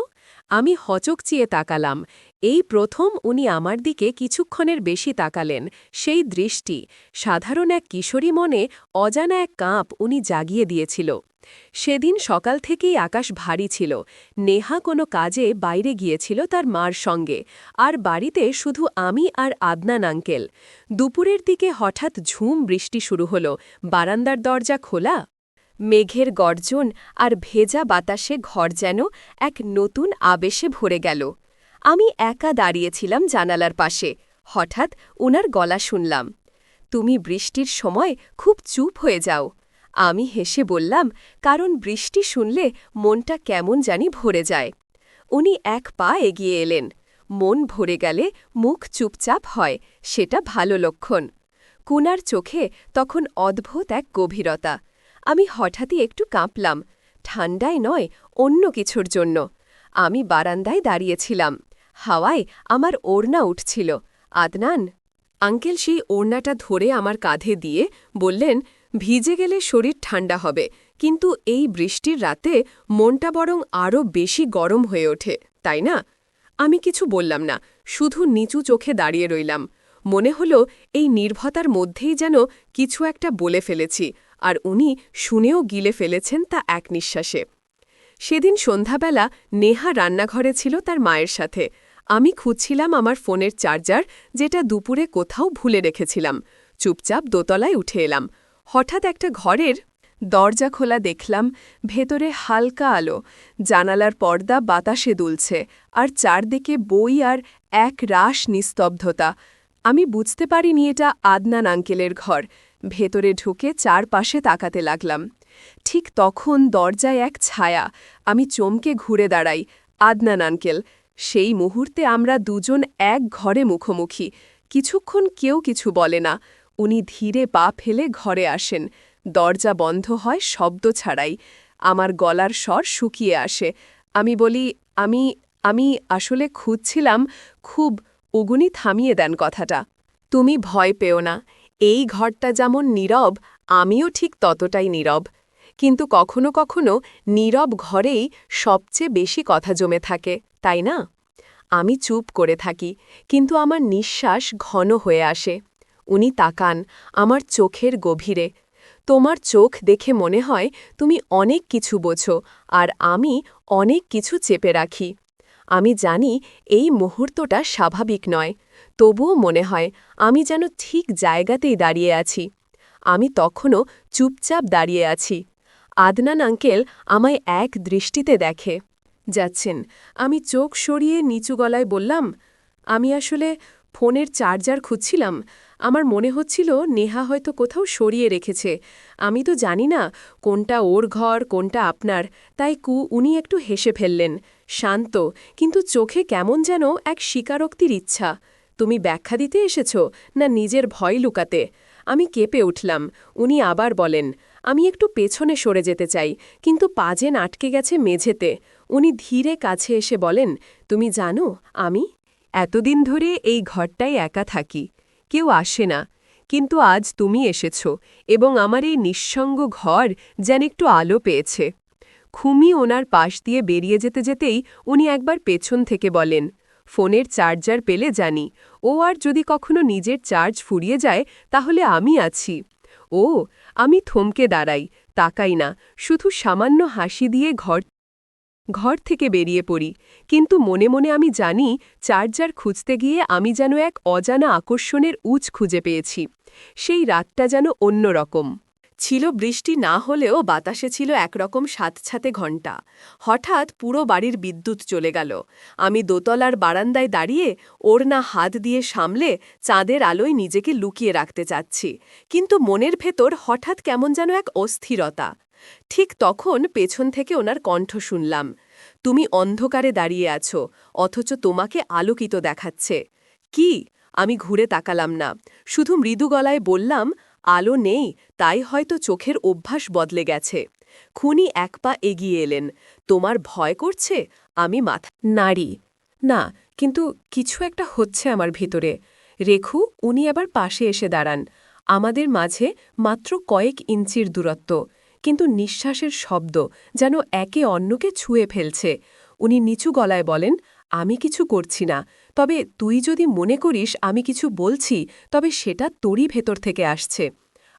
আমি হচকচিয়ে তাকালাম। এই প্রথম উনি আমার দিকে কিছুক্ষণের বেশি তাকালেন। সেই দৃষ্টি, সাধারণ এক কিশোরী মনে অজানা এক কাঁপ উনি জাগিয়ে দিয়েছিল। সেদিন সকাল থেকেই আকাশ ভারী ছিল। নেহা কোনো কাজে বাইরে গিয়েছিল তার মার সঙ্গে, আর বাড়িতে শুধু আমি আর আদনান আঙ্কেল। দুপুরের দিকে হঠাৎ ঝুম বৃষ্টি শুরু হলো। বারান্দার দরজা খোলা, মেঘের গর্জন আর ভেজা বাতাসে ঘর যেন এক নতুন আবেশে ভরে গেল। আমি একা দাঁড়িয়েছিলাম জানালার পাশে। হঠাৎ উনার গলা শুনলাম, তুমি বৃষ্টির সময় খুব চুপ হয়ে যাও। আমি হেসে বললাম, কারণ বৃষ্টি শুনলে মনটা কেমন জানি ভরে যায়। উনি এক পা এগিয়ে এলেন। মন ভরে গেলে মুখ চুপচাপ হয়, সেটা ভালো লক্ষণ। কুনার চোখে তখন অদ্ভুত এক গভীরতা। আমি হঠাৎই একটু কাঁপলাম, ঠান্ডায় নয়, অন্য কিছুর জন্য। আমি বারান্দায় দাঁড়িয়েছিলাম। হাওয়ায় আমার ওড়না উঠছিল। আদনান আঙ্কেল সেই ওড়নাটা ধরে আমার কাঁধে দিয়ে বললেন, ভিজে গেলে শরীর ঠান্ডা হবে, কিন্তু এই বৃষ্টির রাতে মনটা বরং আরও বেশি গরম হয়ে ওঠে, তাই না? আমি কিছু বললাম না, শুধু নিচু চোখে দাঁড়িয়ে রইলাম। মনে হলো এই নির্ভতার মধ্যেই যেন কিছু একটা বলে ফেলেছি, আর উনি শুনেও গিলে ফেলেছেন তা এক নিঃশ্বাসে। সেদিন সন্ধ্যাবেলা নেহা রান্নাঘরে ছিল তার মায়ের সাথে। আমি খুঁজছিলাম আমার ফোনের চার্জার, যেটা দুপুরে কোথাও ভুলে রেখেছিলাম। চুপচাপ দোতলায় উঠে এলাম। হঠাৎ একটা ঘরের দরজা খোলা দেখলাম, ভেতরে হালকা আলো, জানালার পর্দা বাতাসে দুলছে, আর চারদিকে বই আর এক রাশ নিস্তব্ধতা। আমি বুঝতে পারিনি এটা আদনান আঙ্কেলের ঘর। ভেতরে ঢুকে চারপাশে তাকাতে লাগলাম। ঠিক তখন দরজায় এক ছায়া। আমি চমকে ঘুরে দাঁড়াই। আদনান আঙ্কেল। সেই মুহূর্তে আমরা দুজন এক ঘরে মুখোমুখি। কিছুক্ষণ কেউ কিছু বলে না। উনি ধীরে পা ফেলে ঘরে আসেন। দরজা বন্ধ হয় শব্দ ছাড়াই। আমার গলার স্বর শুকিয়ে আসে। আমি বলি, আমি আমি আসলে খুঁজছিলাম খুব। উনি থামিয়ে দেন কথাটা। তুমি ভয় পেও না। এই ঘরটা যেমন নীরব, আমিও ঠিক ততটাই নীরব। কিন্তু কখনো কখনো নীরব ঘরেই সবচেয়ে বেশি কথা জমে থাকে, তাই না? আমি চুপ করে থাকি, কিন্তু আমার নিঃশ্বাস ঘন হয়ে আসে। উনি তাকান আমার চোখের গভীরে। তোমার চোখ দেখে মনে হয় তুমি অনেক কিছু বোঝো, আর আমি অনেক কিছু চেপে রাখি। আমি জানি এই মুহূর্তটা স্বাভাবিক নয়, তবুও মনে হয় আমি যেন ঠিক জায়গাতেই দাঁড়িয়ে আছি। আমি তখনও চুপচাপ দাঁড়িয়ে আছি। আদনান আঙ্কেল আমায় এক দৃষ্টিতে দেখে যাচ্ছেন। আমি চোখ সরিয়ে নিচু গলায় বললাম, আমি আসলে ফোনের চার্জার খুঁজছিলাম। আমার মনে হচ্ছিল নেহা হয়তো কোথাও সরিয়ে রেখেছে। আমি তো জানি না কোনটা ওর ঘর কোনটা আপনার, তাই উনি একটু হেসে ফেললেন, শান্ত, কিন্তু চোখে কেমন যেন এক স্বীকারোক্তির ইচ্ছা। তুমি ব্যাখ্যা দিতে এসেছ, না নিজের ভয় লুকাতে? আমি কেঁপে উঠলাম। উনি আবার বলেন, আমি একটু পেছনে সরে যেতে চাই, কিন্তু পাজেন আটকে গেছে মেঝেতে। উনি ধীরে কাছে এসে বলেন, তুমি জানো আমি এতদিন ধরে এই ঘরটায় একা থাকি, কেউ আসে না, কিন্তু আজ তুমি এসেছ, এবং আমার এই নিঃসঙ্গ ঘর যেন একটু আলো পেয়েছে। খুমি ওনার পাশ দিয়ে বেরিয়ে যেতে যেতেই উনি একবার পেছন থেকে বলেন, ফোনের চার্জার পেলে জানি, ও আর যদি কখনো নিজের চার্জ ফুরিয়ে যায় তাহলে আমি আছি। ও, আমি থমকে দাঁড়াই, তাকাই না, শুধু সামান্য হাসি দিয়ে ঘর থেকে বেরিয়ে পড়ি। কিন্তু মনে মনে আমি জানি চার্জার খুঁজতে গিয়ে আমি যেন এক অজানা আকর্ষণের উচ খুঁজে পেয়েছি। সেই রাতটা যেন অন্যরকম ছিল। বৃষ্টি না হলেও বাতাসে ছিল একরকম সাতছাতে ঘণ্টা। হঠাৎ পুরো বাড়ির বিদ্যুৎ চলে গেল। আমি দোতলার বারান্দায় দাঁড়িয়ে ওড়না হাত দিয়ে সামলে চাঁদের আলোয় নিজেকে লুকিয়ে রাখতে চাচ্ছি, কিন্তু মনের ভেতর হঠাৎ কেমন যেন এক অস্থিরতা। ঠিক তখন পেছন থেকে ওনার কণ্ঠ শুনলাম, তুমি অন্ধকারে দাঁড়িয়ে আছো, অথচ তোমাকে আলোকিত দেখাচ্ছে। কি? আমি ঘুরে তাকালাম না, শুধু মৃদু গলায় বললাম, আলো নেই, তাই হয়তো চোখের অভ্যাস বদলে গেছে। খুনি এক পা এগিয়ে এলেন। তোমার ভয় করছে? আমি মাথা নাড়ি। না, কিন্তু কিছু একটা হচ্ছে আমার ভিতরে। রেখু, উনি আবার পাশে এসে দাঁড়ান। আমাদের মাঝে মাত্র কয়েক ইঞ্চির দূরত্ব, কিন্তু নিঃশ্বাসের শব্দ যেন একে অন্যকে ছুঁয়ে ফেলছে। উনি নিচু গলায় বলেন, আমি কিছু করছি না, তবে তুই যদি মনে করিস আমি কিছু বলছি, তবে সেটা তোরই ভেতর থেকে আসছে।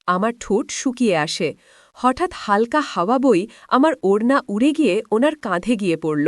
আমার ঠোঁট শুকিয়ে আসে। হঠাৎ হালকা হাওয়া বই আমার ওড়না উড়ে গিয়ে ওনার কাঁধে গিয়ে পড়ল।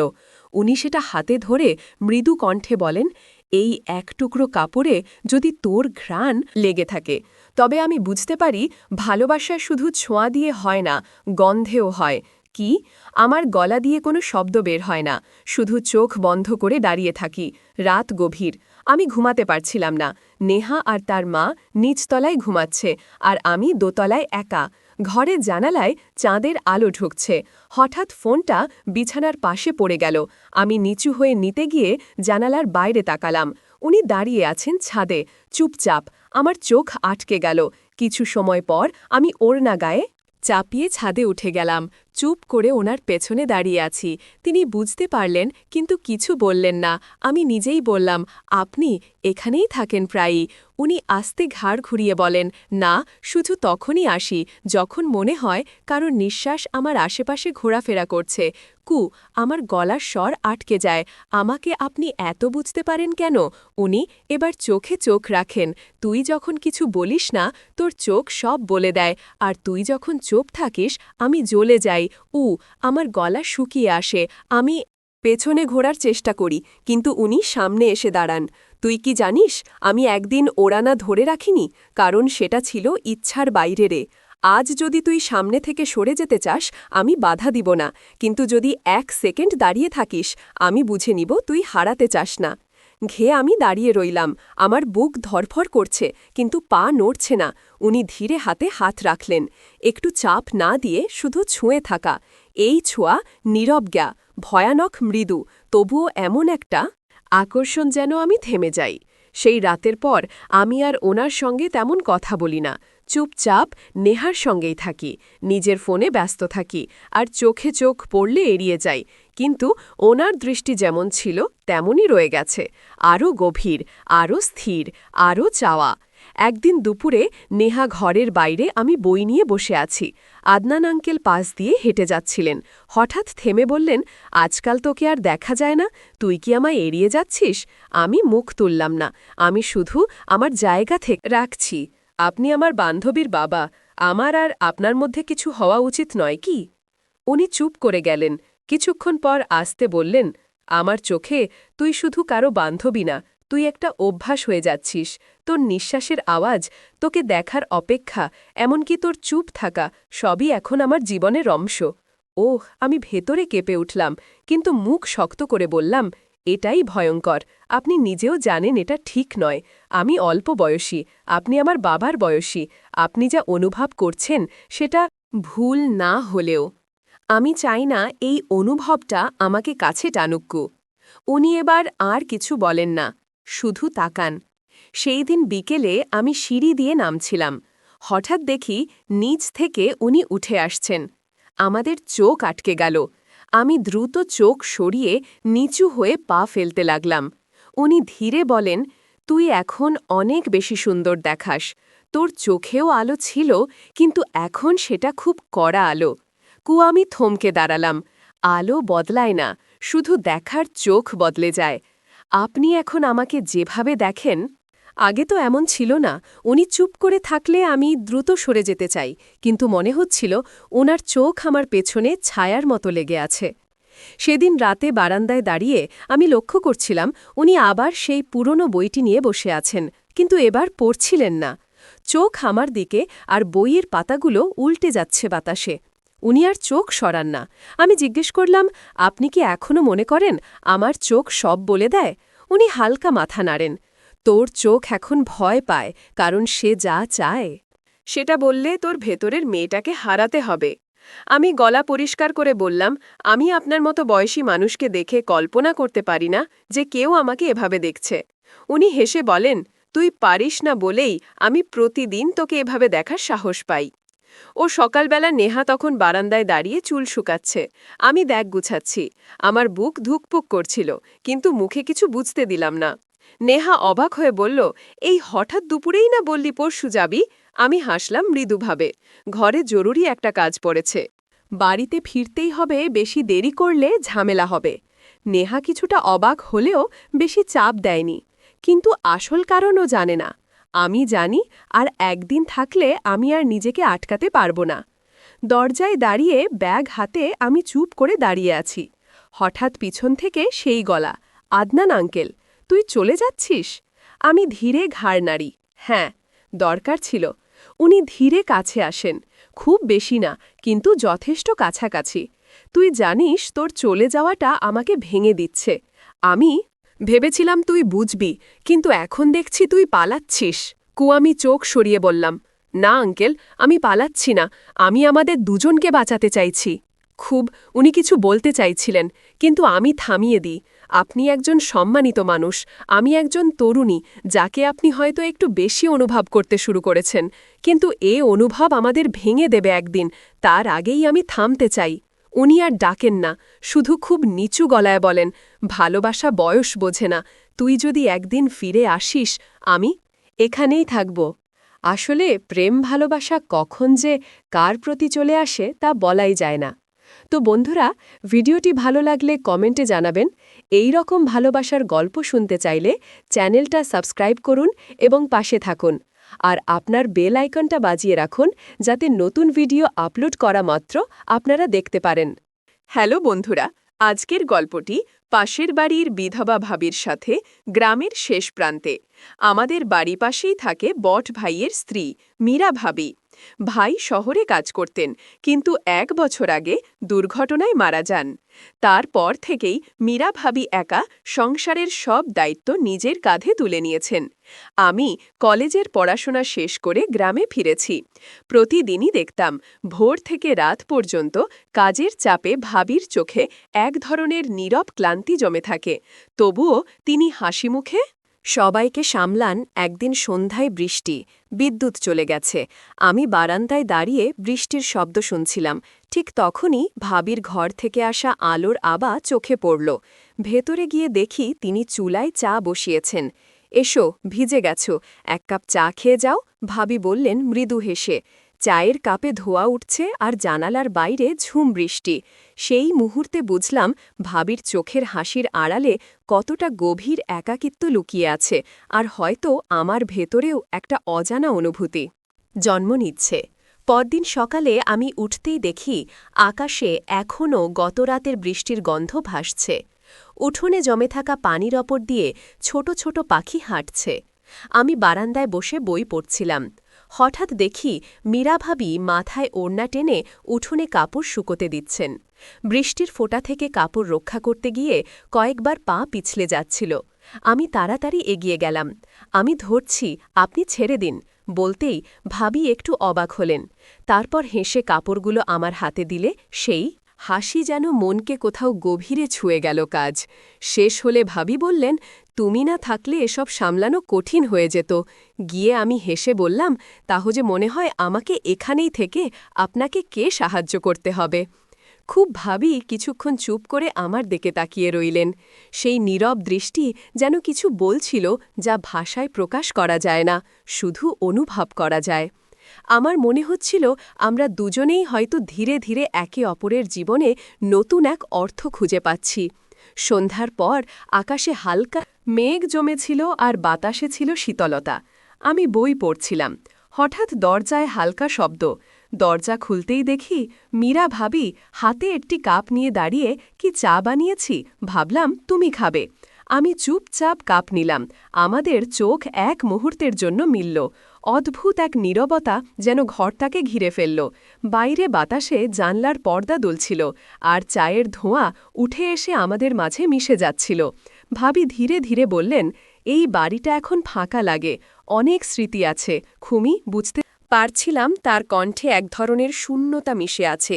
উনি সেটা হাতে ধরে মৃদু কণ্ঠে বলেন, এই এক টুকরো কাপড়ে যদি তোর ঘ্রাণ লেগে থাকে, তবে আমি বুঝতে পারি ভালোবাসা শুধু ছোঁয়া দিয়ে হয় না, গন্ধেও হয়। কি? আমার গলা দিয়ে কোনো শব্দ বের হয় না, শুধু চোখ বন্ধ করে দাঁড়িয়ে থাকি। রাত গভীর, আমি ঘুমাতে পারছিলাম না। নেহা আর তার মা নিচতলায় ঘুমাচ্ছে, আর আমি দোতলায় একা। ঘরে জানালায় চাঁদের আলো ঢুকছে। হঠাৎ ফোনটা বিছানার পাশে পড়ে গেল। আমি নিচু হয়ে নিতে গিয়ে জানালার বাইরে তাকালাম। উনি দাঁড়িয়ে আছেন ছাদে, চুপচাপ। আমার চোখ আটকে গেল। কিছু সময় পর আমি ওড়না গায়ে চাপিয়ে ছাদে উঠে গেলাম। চুপ করে ওনার পেছনে দাঁড়িয়ে আছি। তিনি বুঝতে পারলেন, কিন্তু কিছু বললেন না। আমি নিজেই বললাম, আপনি এখানেই থাকেন প্রায়ই। উনি আস্তে ঘাড় ঘুরিয়ে বলেন, না, শুধু তখনই আসি যখন মনে হয় কারোর নিঃশ্বাস আমার আশেপাশে ঘোরাফেরা করছে। আমার গলার স্বর আটকে যায়। আমাকে আপনি এত বুঝতে পারেন কেন? উনি এবার চোখে চোখ রাখেন। তুই যখন কিছু বলিস না, তোর চোখ সব বলে দেয়, আর তুই যখন চুপ থাকিস আমি জ্বলে যাই। আমার গলা শুকিয়ে আসে। আমি পেছনে ঘোরার চেষ্টা করি, কিন্তু উনি সামনে এসে দাঁড়ান। তুই কি জানিস, আমি একদিন ওড়ানা ধরে রাখিনি, কারণ সেটা ছিল ইচ্ছার বাইরে রে। আজ যদি তুই সামনে থেকে সরে যেতে চাস, আমি বাধা দিব না, কিন্তু যদি 1 সেকেন্ড দাঁড়িয়ে থাকিস, আমি বুঝে নিব তুই হারাতে চাস না। ঘেয়ে আমি দাঁড়িয়ে রইলাম, আমার বুক ধরফর করছে, কিন্তু পা নড়ছে না। উনি ধীরে হাতে হাত রাখলেন, একটু চাপ না দিয়ে শুধু ছুঁয়ে থাকা। এই ছোঁয়া নীরবজ্ঞা, ভয়ানক মৃদু, তবুও এমন একটা আকর্ষণ যেন আমি থেমে যাই। সেই রাতের পর আমি আর ওনার সঙ্গে তেমন কথা বলি না, চুপচাপ নেহার সঙ্গেই থাকি, নিজের ফোনে ব্যস্ত থাকি, আর চোখে চোখ পড়লে এড়িয়ে যাই। কিন্তু ওনার দৃষ্টি যেমন ছিল তেমনই রয়ে গেছে, আরও গভীর, আরও স্থির, আরও চাওয়া। একদিন দুপুরে নেহা ঘরের বাইরে, আমি বই নিয়ে বসে আছি। আদনান আঙ্কেল পাশ দিয়ে হেঁটে যাচ্ছিলেন। হঠাৎ থেমে বললেন, আজকাল তোকে আর দেখা যায় না, তুই কি আমায় এড়িয়ে যাচ্ছিস? আমি মুখ তুললাম না, আমি শুধু আমার জায়গা থেকে রাখছি। আপনি আমার বান্ধবীর বাবা, আমার আর আপনার মধ্যে কিছু হওয়া উচিত নয় কি? উনি চুপ করে গেলেন, কিছুক্ষণ পর আস্তে বললেন, আমার চোখে তুই শুধু কারো বান্ধবী না, তুই একটা অভ্যাস হয়ে যাচ্ছিস। তোর নিঃশ্বাসের আওয়াজ, তোকে দেখার অপেক্ষা, এমনকি তোর চুপ থাকা, সবই এখন আমার জীবনের অংশ। ওহ, আমি ভেতরে কেঁপে উঠলাম, কিন্তু মুখ শক্ত করে বললাম, এটাই ভয়ঙ্কর। আপনি নিজেও জানেন এটা ঠিক নয়। আমি অল্প বয়সী, আপনি আমার বাবার বয়সী। আপনি যা অনুভব করছেন সেটা ভুল না হলেও আমি চাই না এই অনুভবটা আমাকে কাছে টানুক্কু। উনি এবার আর কিছু বলেন না, শুধু তাকান। সেই দিন বিকেলে আমি সিঁড়ি দিয়ে নামছিলাম। হঠাৎ দেখি নিচ থেকে উনি উঠে আসছেন। আমাদের চোখ আটকে গেল। আমি দ্রুত চোখ সরিয়ে নিচু হয়ে পা ফেলতে লাগলাম। উনি ধীরে বলেন, তুই এখন অনেক বেশি সুন্দর দেখাস। তোর চোখেও আলো ছিল, কিন্তু এখন সেটা খুব কড়া আলো। আমি থমকে দাঁড়ালাম। আলো বদলায় না, শুধু দেখার চোখ বদলে যায়। আপনি এখন আমাকে যেভাবে দেখেন, আগে তো এমন ছিল না। উনি চুপ করে থাকলে আমি দ্রুত সরে যেতে চাই, কিন্তু মনে হচ্ছিল ওনার চোখ আমার পেছনে ছায়ার মতো লেগে আছে। সেদিন রাতে বারান্দায় দাঁড়িয়ে আমি লক্ষ্য করছিলাম উনি আবার সেই পুরনো বইটি নিয়ে বসে আছেন, কিন্তু এবার পড়ছিলেন না। চোখ আমার দিকে, আর বইয়ের পাতাগুলো উল্টে যাচ্ছে বাতাসে। উনি আর চোখ সরান না। আমি জিজ্ঞেস করলাম, আপনি কি এখনও মনে করেন আমার চোখ সব বলে দেয়? উনি হালকা মাথা নাড়েন। তোর চোখ এখন ভয় পায়, কারণ সে যা চায় সেটা বললে তোর ভেতরের মেয়েটাকে হারাতে হবে। আমি গলা পরিষ্কার করে বললাম, আমি আপনার মতো বয়সী মানুষকে দেখে কল্পনা করতে পারি না যে কেউ আমাকে এভাবে দেখছে। উনি হেসে বলেন, তুই পারিস না বলেই আমি প্রতিদিন তোকে এভাবে দেখার সাহস পাই। ও সকালবেলা নেহা তখন বারান্দায় দাঁড়িয়ে চুল শুকাচ্ছে, আমি ব্যাগ গুছাচ্ছি। আমার বুক ধুকপুক করছিল, কিন্তু মুখে কিছু বুঝতে দিলাম না। নেহা অবাক হয়ে বলল, এই হঠাৎ দুপুরেই না বললি পরশু যাবি? আমি হাসলাম মৃদুভাবে। ঘরে জরুরি একটা কাজ পড়েছে, বাড়িতে ফিরতেই হবে, বেশি দেরি করলে ঝামেলা হবে। নেহা কিছুটা অবাক হলেও বেশি চাপ দেয়নি, কিন্তু আসল কারণও জানে না। আমি জানি, আর একদিন থাকলে আমি আর নিজেকে আটকাতে পারব না। দরজায় দাঁড়িয়ে ব্যাগ হাতে আমি চুপ করে দাঁড়িয়ে আছি। হঠাৎ পিছন থেকে সেই গলা, আদনান আঙ্কেল, তুই চলে যাচ্ছিস? আমি ধীরে ঘাড় নাড়ি। হ্যাঁ, দরকার ছিল। উনি ধীরে কাছে আসেন, খুব বেশি না, কিন্তু যথেষ্ট কাছাকাছি। তুই জানিস তোর চলে যাওয়াটা আমাকে ভেঙে দিচ্ছে। আমি ভেবেছিলাম তুই বুঝবি, কিন্তু এখন দেখছি তুই পালাচ্ছিস। আমি চোখ সরিয়ে বললাম, না আঙ্কেল, আমি পালাচ্ছি না, আমি আমাদের দুজনকে বাঁচাতে চাইছি। উনি কিছু বলতে চাইছিলেন, কিন্তু আমি থামিয়ে দিই। আপনি একজন সম্মানিত মানুষ, আমি একজন তরুণী, যাকে আপনি হয়তো একটু বেশি অনুভব করতে শুরু করেছেন, কিন্তু এ অনুভব আমাদের ভেঙে দেবে একদিন, তার আগেই আমি থামতে চাই। উনি আর ডাকেন না, শুধু খুব নিচু গলায় বলেন, ভালোবাসা বয়স বোঝে না, তুই যদি একদিন ফিরে আসিস, আমি এখানেই থাকব। আসলে প্রেম ভালোবাসা কখন যে কার প্রতি চলে আসে তা বলাই যায় না। তো বন্ধুরা, ভিডিওটি ভালো লাগলে কমেন্টে জানাবেন। এই রকম ভালোবাসার গল্প শুনতে চাইলে চ্যানেলটা সাবস্ক্রাইব করুন এবং পাশে থাকুন। আর আপনার বেল আইকনটা বাজিয়ে রাখুন, যাতে নতুন ভিডিও আপলোড করা মাত্র আপনারা দেখতে পারেন। হ্যালো বন্ধুরা, আজকের গল্পটি পাশের বাড়ির বিধবা ভাবির সাথে গ্রামের শেষ প্রান্তে। আমাদের বাড়ি পাশেই থাকে বট ভাইয়ের স্ত্রী মীরা ভাবি। ভাই শহরে কাজ করতেন, কিন্তু 1 বছর আগে দুর্ঘটনায় মারা যান। তারপর থেকেই মীরা ভাবি একা সংসারের সব দায়িত্ব নিজের কাঁধে তুলে নিয়েছেন। আমি কলেজের পড়াশোনা শেষ করে গ্রামে ফিরেছি। প্রতিদিনই দেখতাম ভোর থেকে রাত পর্যন্ত কাজের চাপে ভাবির চোখে এক ধরনের নীরব ক্লান্তি জমে থাকে। তবুও তিনি হাসিমুখে সবাইকে সামলান। একদিন সন্ধ্যায় বৃষ্টি, বিদ্যুৎ চলে গেছে। আমি বারান্দায় দাঁড়িয়ে বৃষ্টির শব্দ শুনছিলাম। ঠিক তখনই ভাবির ঘর থেকে আসা আলোর আভা চোখে পড়ল। ভেতরে গিয়ে দেখি তিনি চুলায় চা বসিয়েছেন। এসো, ভিজে গেছো, 1 কাপ চা খেয়ে যাও, ভাবি বললেন মৃদু হেসে। চায়ের কাপে ধোয়া উঠছে আর জানালার বাইরে ঝুম বৃষ্টি। সেই মুহূর্তে বুঝলাম ভাবির চোখের হাসির আড়ালে কতটা গভীর একাকিত্ব লুকিয়ে আছে, আর হয়তো আমার ভেতরেও একটা অজানা অনুভূতি জন্ম নিচ্ছে। পরদিন সকালে আমি উঠতেই দেখি আকাশে এখনও গতরাতের বৃষ্টির গন্ধ ভাসছে। উঠোনে জমে থাকা পানির ওপর দিয়ে ছোট ছোট পাখি হাঁটছে। আমি বারান্দায় বসে বই পড়ছিলাম। হঠাৎ দেখি মীরা ভাবি মাথায় ওড়না টেনে উঠোনে কাপড় শুকোতে দিচ্ছেন। বৃষ্টির ফোঁটা থেকে কাপড় রক্ষা করতে গিয়ে কয়েকবার পা পিছলে যাচ্ছিল। আমি তাড়াতাড়ি এগিয়ে গেলাম। আমি ধরছি, আপনি ছেড়ে দিন, বলতেই ভাবি একটু অবাক হলেন। তারপর হেসে কাপড়গুলো আমার হাতে দিলে সেই হাসি যেন মনকে কোথাও গভীরে ছুঁয়ে গেল। কাজ শেষ হলে ভাবি বললেন, তুমি না থাকলে এসব সামলানো কঠিন হয়ে যেত। গিয়ে আমি হেসে বললাম, তাহলে মনে হয় আমাকে এখানেই থেকে আপনাকে কে সাহায্য করতে হবে। খুব ভাবি কিছুক্ষণ চুপ করে আমার দিকে তাকিয়ে রইলেন। সেই নীরব দৃষ্টি যেন কিছু বলছিল, যা ভাষায় প্রকাশ করা যায় না, শুধু অনুভব করা যায়। আমার মনে হচ্ছিল আমরা দুজনেই হয়তো ধীরে ধীরে একে অপরের জীবনে নতুন এক অর্থ খুঁজে পাচ্ছি। সন্ধ্যার পর আকাশে হালকা মেঘ জমেছিল আর বাতাসে ছিল শীতলতা। আমি বই পড়ছিলাম। হঠাৎ দরজায় হালকা শব্দ। দরজা খুলতেই দেখি মীরা ভাবি হাতে একটি কাপ নিয়ে দাঁড়িয়ে, কি চা বানিয়েছি, ভাবলাম তুমি খাবে। আমি চুপচাপ কাপ নিলাম। আমাদের চোখ এক মুহূর্তের জন্য মিলল। অদ্ভুত এক নীরবতা যেন ঘরটাকে ঘিরে ফেলল। বাইরে বাতাসে জানলার পর্দা দুলছিল, আর চায়ের ধোঁয়া উঠে এসে আমাদের মাঝে মিশে যাচ্ছিল। ভাবি ধীরে ধীরে বললেন, এই বাড়িটা এখন ফাঁকা লাগে, অনেক স্মৃতি আছে। খুমি বুঝতে পারছিলাম তার কণ্ঠে এক ধরনের শূন্যতা মিশে আছে।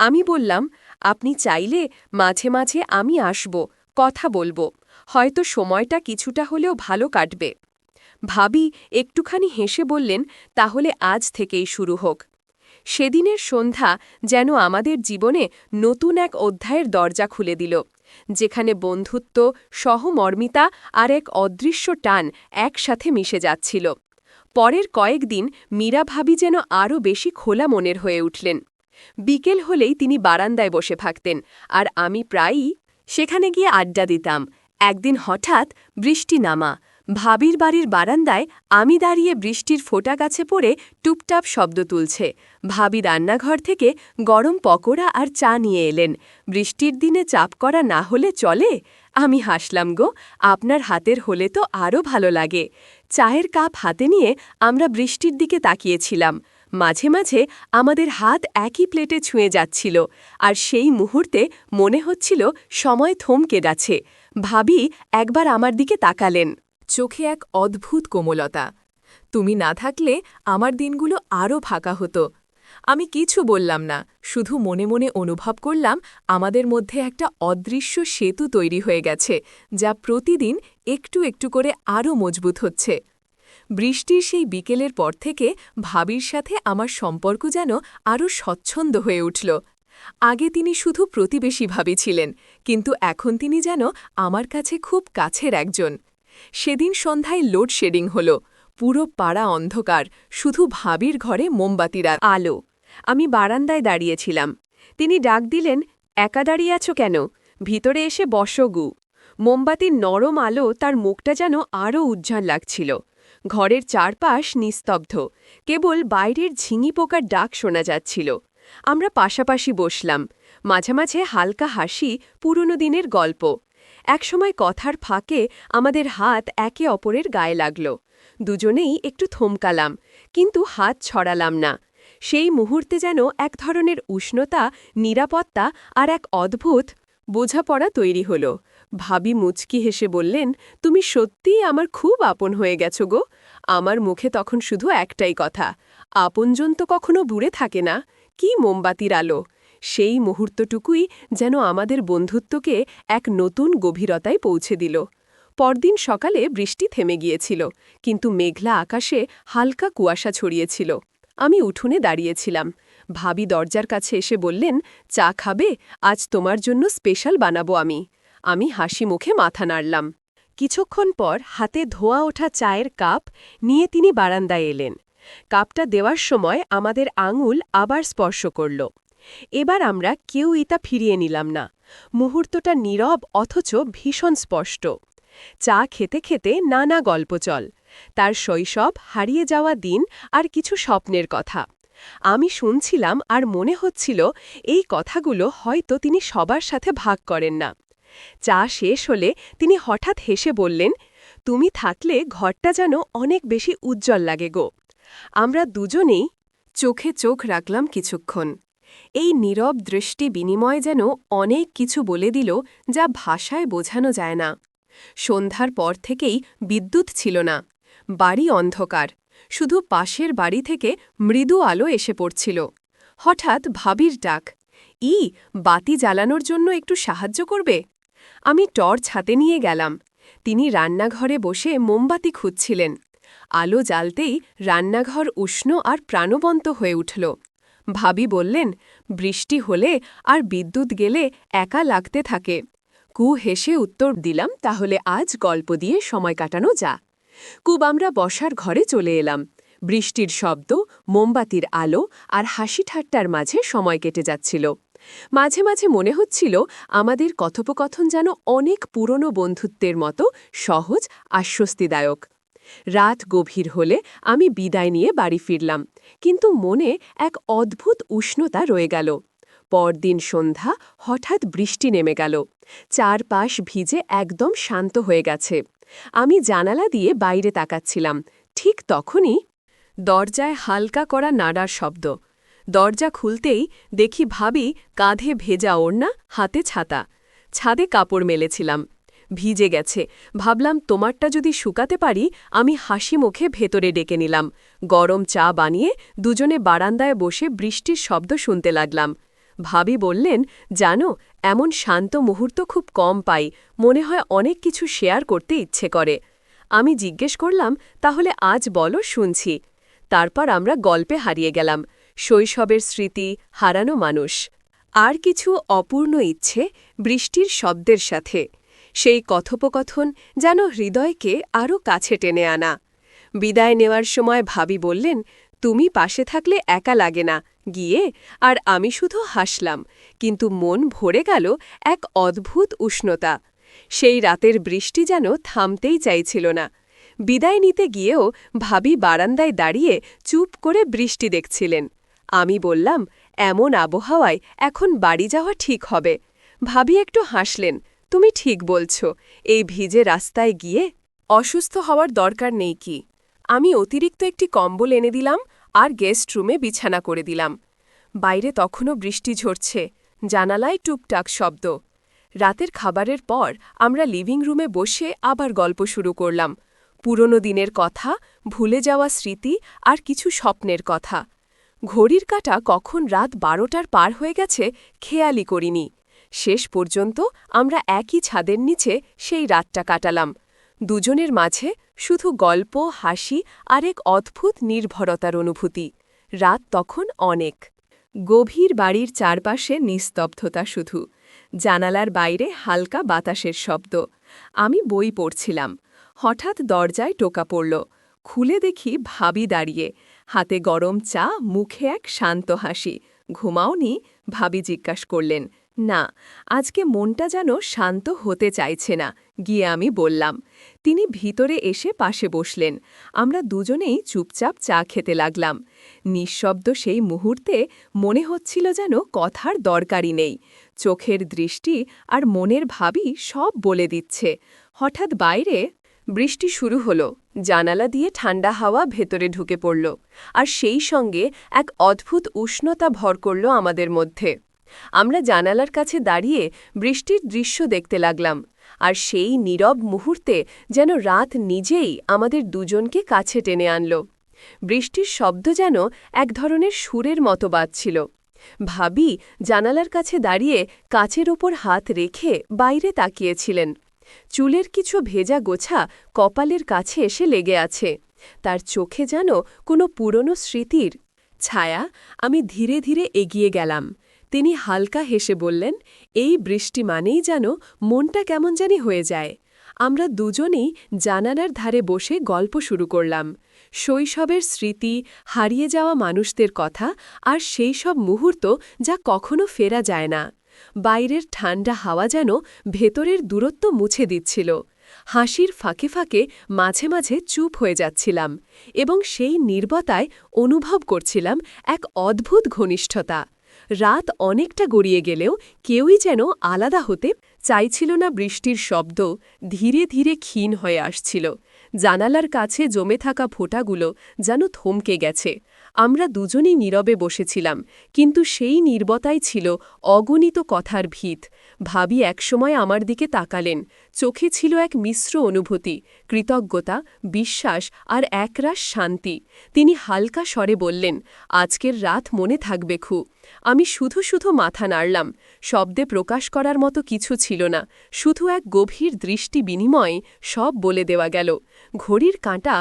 আমি বললাম, আপনি চাইলে মাঝে মাঝে আমি আসব, কথা বলবো, হয়তো সময়টা কিছুটা হলেও ভালো কাটবে। ভাবি একটুখানি হেসে বললেন, তাহলে আজ থেকেই শুরু হোক। সেদিনের সন্ধ্যা যেন আমাদের জীবনে নতুন এক অধ্যায়ের দরজা খুলে দিল, যেখানে বন্ধুত্ব, সহমর্মিতা আর এক অদৃশ্য টান একসাথে মিশে যাচ্ছিল। পরের কয়েকদিন মীরা ভাবি যেন আরও বেশি খোলা মনের হয়ে উঠলেন। বিকেল হলেই তিনি বারান্দায় বসে থাকতেন, আর আমি প্রায়ই সেখানে গিয়ে আড্ডা দিতাম। একদিন হঠাৎ বৃষ্টি নামা। ভাবির বাড়ির বারান্দায় আমি দাঁড়িয়ে বৃষ্টির ফোঁটা গাছে পড়ে টুপটাপ শব্দ তুলছে। ভাবি রান্নাঘর থেকে গরম পকোড়া আর চা নিয়ে এলেন। বৃষ্টির দিনে চাপ করা না হলে চলে? আমি হাসলাম, গো, আপনার হাতের হলে তো আরও ভালো লাগে। চায়ের কাপ হাতে নিয়ে আমরা বৃষ্টির দিকে তাকিয়েছিলাম। মাঝে মাঝে আমাদের হাত একই প্লেটে ছুঁয়ে যাচ্ছিল, আর সেই মুহূর্তে মনে হচ্ছিল সময় থমকে গেছে। ভাবি একবার আমার দিকে তাকালেন, চোখে এক অদ্ভুত কোমলতা। তুমি না থাকলে আমার দিনগুলো আরও ফাঁকা হতো। আমি কিছু বললাম না, শুধু মনে মনে অনুভব করলাম আমাদের মধ্যে একটা অদৃশ্য সেতু তৈরি হয়ে গেছে, যা প্রতিদিন একটু একটু করে আরও মজবুত হচ্ছে। বৃষ্টির সেই বিকেলের পর থেকে ভাবির সাথে আমার সম্পর্ক যেন আরও স্বচ্ছন্দ হয়ে উঠল। আগে তিনি শুধু প্রতিবেশী ভাবি ছিলেন, কিন্তু এখন তিনি যেন আমার কাছে খুব কাছের একজন। সেদিন সন্ধ্যায় লোডশেডিং হল। পুরো পাড়া অন্ধকার, শুধু ভাবির ঘরে মোমবাতির আলো। আমি বারান্দায় দাঁড়িয়েছিলাম। তিনি ডাক দিলেন, একা দাঁড়িয়ে আছো কেন? ভিতরে এসে বসো গু। মোমবাতির নরম আলো তার মুখটা যেন আরও উজ্জ্বল লাগছিল। ঘরের চারপাশ নিস্তব্ধ, কেবল বাইরের ঝিঙি পোকার ডাক শোনা যাচ্ছিল। আমরা পাশাপাশি বসলাম। মাঝে মাঝে হালকা হাসি, পুরনো দিনের গল্প। একসময় কথার ফাঁকে আমাদের হাত একে অপরের গায়ে লাগল। দুজনেই একটু থমকালাম, কিন্তু হাত ছড়ালাম না। সেই মুহূর্তে যেন এক ধরনের উষ্ণতা, নিরাপত্তা আর এক অদ্ভুত বোঝাপড়া তৈরি হল। ভাবি মুচকি হেসে বললেন, তুমি সত্যিই আমার খুব আপন হয়ে গেছ গো। আমার মুখে তখন শুধু একটাই কথা, আপনজন তো কখনো দূরে থাকে না। কি মোমবাতির আলো! সেই মুহূর্তটুকুই যেন আমাদের বন্ধুত্বকে এক নতুন গভীরতায় পৌঁছে দিল। পরদিন সকালে বৃষ্টি থেমে গিয়েছিল, কিন্তু মেঘলা আকাশে হালকা কুয়াশা ছড়িয়েছিল। আমি উঠোনে দাঁড়িয়েছিলাম। ভাবি দরজার কাছে এসে বললেন, চা খাবে? আজ তোমার জন্য স্পেশাল বানাবো আমি। আমি হাসি মুখে মাথা নাড়লাম। কিছুক্ষণ পর হাতে ধোয়া ওঠা চায়ের কাপ নিয়ে তিনি বারান্দায় এলেন। কাপটা দেওয়ার সময় আমাদের আঙুল আবার স্পর্শ করল। এবার আমরা কেউই তা ফিরিয়ে নিলাম না। মুহূর্তটা নীরব অথচ ভীষণ স্পষ্ট। চা খেতে খেতে নানা গল্প চল, তার শৈশব, হারিয়ে যাওয়া দিন আর কিছু স্বপ্নের কথা। আমি শুনছিলাম আর মনে হচ্ছিল এই কথাগুলো হয়তো তিনি সবার সাথে ভাগ করেন না। চা শেষ হলে তিনি হঠাৎ হেসে বললেন, তুমি থাকলে ঘরটা যেন অনেক বেশি উজ্জ্বল লাগে গো। আমরা দুজনেই চোখে চোখ রাখলাম কিছুক্ষণ। এই নীরব দৃষ্টি বিনিময় যেন অনেক কিছু বলে দিল, যা ভাষায় বোঝানো যায় না। সন্ধ্যার পর থেকেই বিদ্যুৎ ছিল না। বাড়ি অন্ধকার, শুধু পাশের বাড়ি থেকে মৃদু আলো এসে পড়ছিল। হঠাৎ ভাবির ডাক, বাতি জ্বালানোর জন্য একটু সাহায্য করবে? আমি টর্চ হাতে নিয়ে গেলাম। তিনি রান্নাঘরে বসে মোমবাতি খুঁজছিলেন। আলো জ্বালতেই রান্নাঘর উষ্ণ আর প্রাণবন্ত হয়ে উঠল। ভাবি বললেন, বৃষ্টি হলে আর বিদ্যুৎ গেলে একা লাগতে থাকে। হেসে উত্তর দিলাম, তাহলে আজ গল্প দিয়ে সময় কাটানো যা। আমরা বসার ঘরে চলে এলাম। বৃষ্টির শব্দ, মোমবাতির আলো আর হাসি ঠাট্টার মাঝে সময় কেটে যাচ্ছিল। মাঝে মাঝে মনে হচ্ছিল আমাদের কথোপকথন যেন অনেক পুরনো বন্ধুত্বের মতো সহজ, আশ্বস্তিদায়ক। রাত গভীর হলে আমি বিদায় নিয়ে বাড়ি ফিরলাম, কিন্তু মনে এক অদ্ভুত উষ্ণতা রয়ে গেল। পরদিন সন্ধ্যা হঠাৎ বৃষ্টি নেমে গেল। চারপাশ ভিজে একদম শান্ত হয়ে গেছে। আমি জানালা দিয়ে বাইরে তাকাচ্ছিলাম। ঠিক তখনই দরজায় হালকা করা নাড়ার শব্দ। দরজা খুলতেই দেখি ভাবি কাঁধে ভেজা ওড়না, হাতে ছাতা। ছাদে কাপড় মেলেছিলাম, ভিজে গেছে। ভাবলাম তোমারটা যদি শুকাতে পারি। আমি হাসি মুখে ভেতরে ডেকে নিলাম। গরম চা বানিয়ে দুজনে বারান্দায় বসে বৃষ্টির শব্দ শুনতে লাগলাম। ভাবি বললেন, জানো, এমন শান্ত মুহূর্ত খুব কম পাই। মনে হয় অনেক কিছু শেয়ার করতে ইচ্ছে করে। আমি জিজ্ঞেস করলাম, তাহলে আজ বলো, শুনছি। তারপর আমরা গল্পে হারিয়ে গেলাম। শৈশবের স্মৃতি, হারানো মানুষ, আর কিছু অপূর্ণ ইচ্ছে বৃষ্টির শব্দের সাথে। সেই কথোপকথন যেন হৃদয়কে আরও কাছে টেনে আনা। বিদায় নেওয়ার সময় ভাবি বললেন, তুমি পাশে থাকলে একা লাগে না, গিয়ে। আর আমি শুধু হাসলাম, কিন্তু মন ভরে গেল এক অদ্ভুত উষ্ণতা। সেই রাতের বৃষ্টি যেন থামতেই চাইছিল না। বিদায় নিতে গিয়েও ভাবি বারান্দায় দাঁড়িয়ে চুপ করে বৃষ্টি দেখছিলেন। আমি বললাম, এমন আবহাওয়ায় এখন বাড়ি যাওয়া ঠিক হবে। ভাবি একটু হাসলেন, তুমি ঠিক বলছ, এই ভিজে রাস্তায় গিয়ে অসুস্থ হওয়ার দরকার নেই কি। আমি অতিরিক্ত একটি কম্বল এনে দিলাম আর গেস্ট রুমে বিছানা করে দিলাম। বাইরে তখনও বৃষ্টি ঝরছে, জানালায় টুকটাক শব্দ। রাতের খাবারের পর আমরা লিভিং রুমে বসে আবার গল্প শুরু করলাম। পুরনো দিনের কথা, ভুলে যাওয়া স্মৃতি আর কিছু স্বপ্নের কথা। ঘড়ির কাঁটা কখন রাত 12টার পার হয়ে গেছে খেয়ালই করিনি। শেষ পর্যন্ত আমরা একই ছাদের নিচে সেই রাতটা কাটালাম। দুজনের মাঝে শুধু গল্প, হাসি আর এক অদ্ভুত নির্ভরতার অনুভূতি। রাত তখন অনেক গভীর, বাড়ির চারপাশে নিস্তব্ধতা শুধু। জানালার বাইরে হালকা বাতাসের শব্দ। আমি বই পড়ছিলাম। হঠাৎ দরজায় টোকা পড়ল। খুলে দেখি ভাবি দাঁড়িয়ে, হাতে গরম চা, মুখে এক শান্ত হাসি। ঘুমাওনি? ভাবি জিজ্ঞাসা করলেন। না, আজকে মনটা যেন শান্ত হতে চাইছে না, গিয়ে আমি বললাম। তিনি ভিতরে এসে পাশে বসলেন। আমরা দুজনেই চুপচাপ চা খেতে লাগলাম। নিঃশব্দ সেই মুহূর্তে মনে হচ্ছিল যেন কথার দরকারই নেই। চোখের দৃষ্টি আর মনের ভাবই সব বলে দিচ্ছে। হঠাৎ বাইরে বৃষ্টি শুরু হলো। জানালা দিয়ে ঠান্ডা হাওয়া ভেতরে ঢুকে পড়ল, আর সেই সঙ্গে এক অদ্ভুত উষ্ণতা ভর করল আমাদের মধ্যে। আমরা জানালার কাছে দাঁড়িয়ে বৃষ্টির দৃশ্য দেখতে লাগলাম, আর সেই নীরব মুহূর্তে যেন রাত নিজেই আমাদের দুজনকে কাছে টেনে আনল। বৃষ্টির শব্দ যেন এক ধরনের সুরের মতো বাজছিল। ভাবি জানালার কাছে দাঁড়িয়ে কাচের ওপর হাত রেখে বাইরে তাকিয়েছিলেন। চুলের কিছু ভেজা গোছা কপালের কাছে এসে লেগে আছে। তার চোখে যেন কোনো পুরনো স্মৃতির ছায়া। আমি ধীরে ধীরে এগিয়ে গেলাম। তিনি হালকা হেসে বললেন, এই বৃষ্টি মানেই যেন মনটা কেমন জানি হয়ে যায়। আমরা দুজনেই জানালার ধারে বসে গল্প শুরু করলাম। শৈশবের স্মৃতি, হারিয়ে যাওয়া মানুষদের কথা, আর সেই সব মুহূর্ত যা কখনো ফেরা যায় না। বাইরের ঠান্ডা হাওয়া যেন ভেতরের দূরত্ব মুছে দিচ্ছিল। হাসির ফাঁকে ফাঁকে মাঝে মাঝে চুপ হয়ে যাচ্ছিলাম, এবং সেই নীরবতায় অনুভব করছিলাম এক অদ্ভুত ঘনিষ্ঠতা। রাত অনেকটা গড়িয়ে গেলেও কেউই যেন আলাদা হতে চাইছিল না। বৃষ্টির শব্দ ধীরে ধীরে ক্ষীণ হয়ে আসছিল। জানালার কাছে জমে থাকা ফোঁটাগুলো যেন থমকে গেছে। আমরা দুজনেই নীরবে বসেছিলাম, কিন্তু সেই নীরবতাই ছিল অগণিত কথার ভিত। ভাবি একসময় আমার দিকে তাকালেন। চোখে ছিল এক মিশ্র অনুভূতি, কৃতজ্ঞতা, বিশ্বাস আর একরাশ শান্তি। তিনি হালকা স্বরে বললেন, আজকের রাত মনে থাকবে খু। আমি শুধু শুধু মাথা নাড়লাম। শব্দে প্রকাশ করার মতো কিছু ছিল না, শুধু এক গভীর দৃষ্টি বিনিময়ে সব বলে দেওয়া গেল। ঘড়ির কাঁটা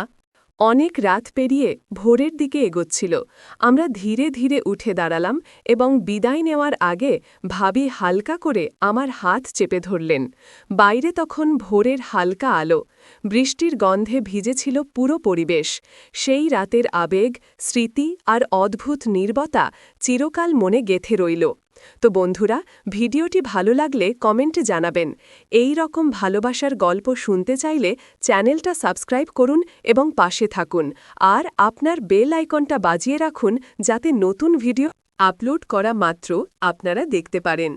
অনেক রাত পেরিয়ে ভোরের দিকে এগোচ্ছিল। আমরা ধীরে ধীরে উঠে দাঁড়ালাম, এবং বিদায় নেওয়ার আগে ভাবি হালকা করে আমার হাত চেপে ধরলেন। বাইরে তখন ভোরের হালকা আলো, বৃষ্টির গন্ধে ভিজেছিল পুরো পরিবেশ। সেই রাতের আবেগ, স্মৃতি আর অদ্ভুত নীরবতা চিরকাল মনে গেঁথে রইল। তো বন্ধুরা, ভিডিওটি ভালো লাগলে কমেন্টে জানাবেন। এই রকম ভালোবাসার গল্প শুনতে চাইলে চ্যানেলটা সাবস্ক্রাইব করুন এবং পাশে থাকুন, আর আপনার বেল আইকনটা বাজিয়ে রাখুন যাতে নতুন ভিডিও আপলোড করা মাত্র আপনারা দেখতে পারেন।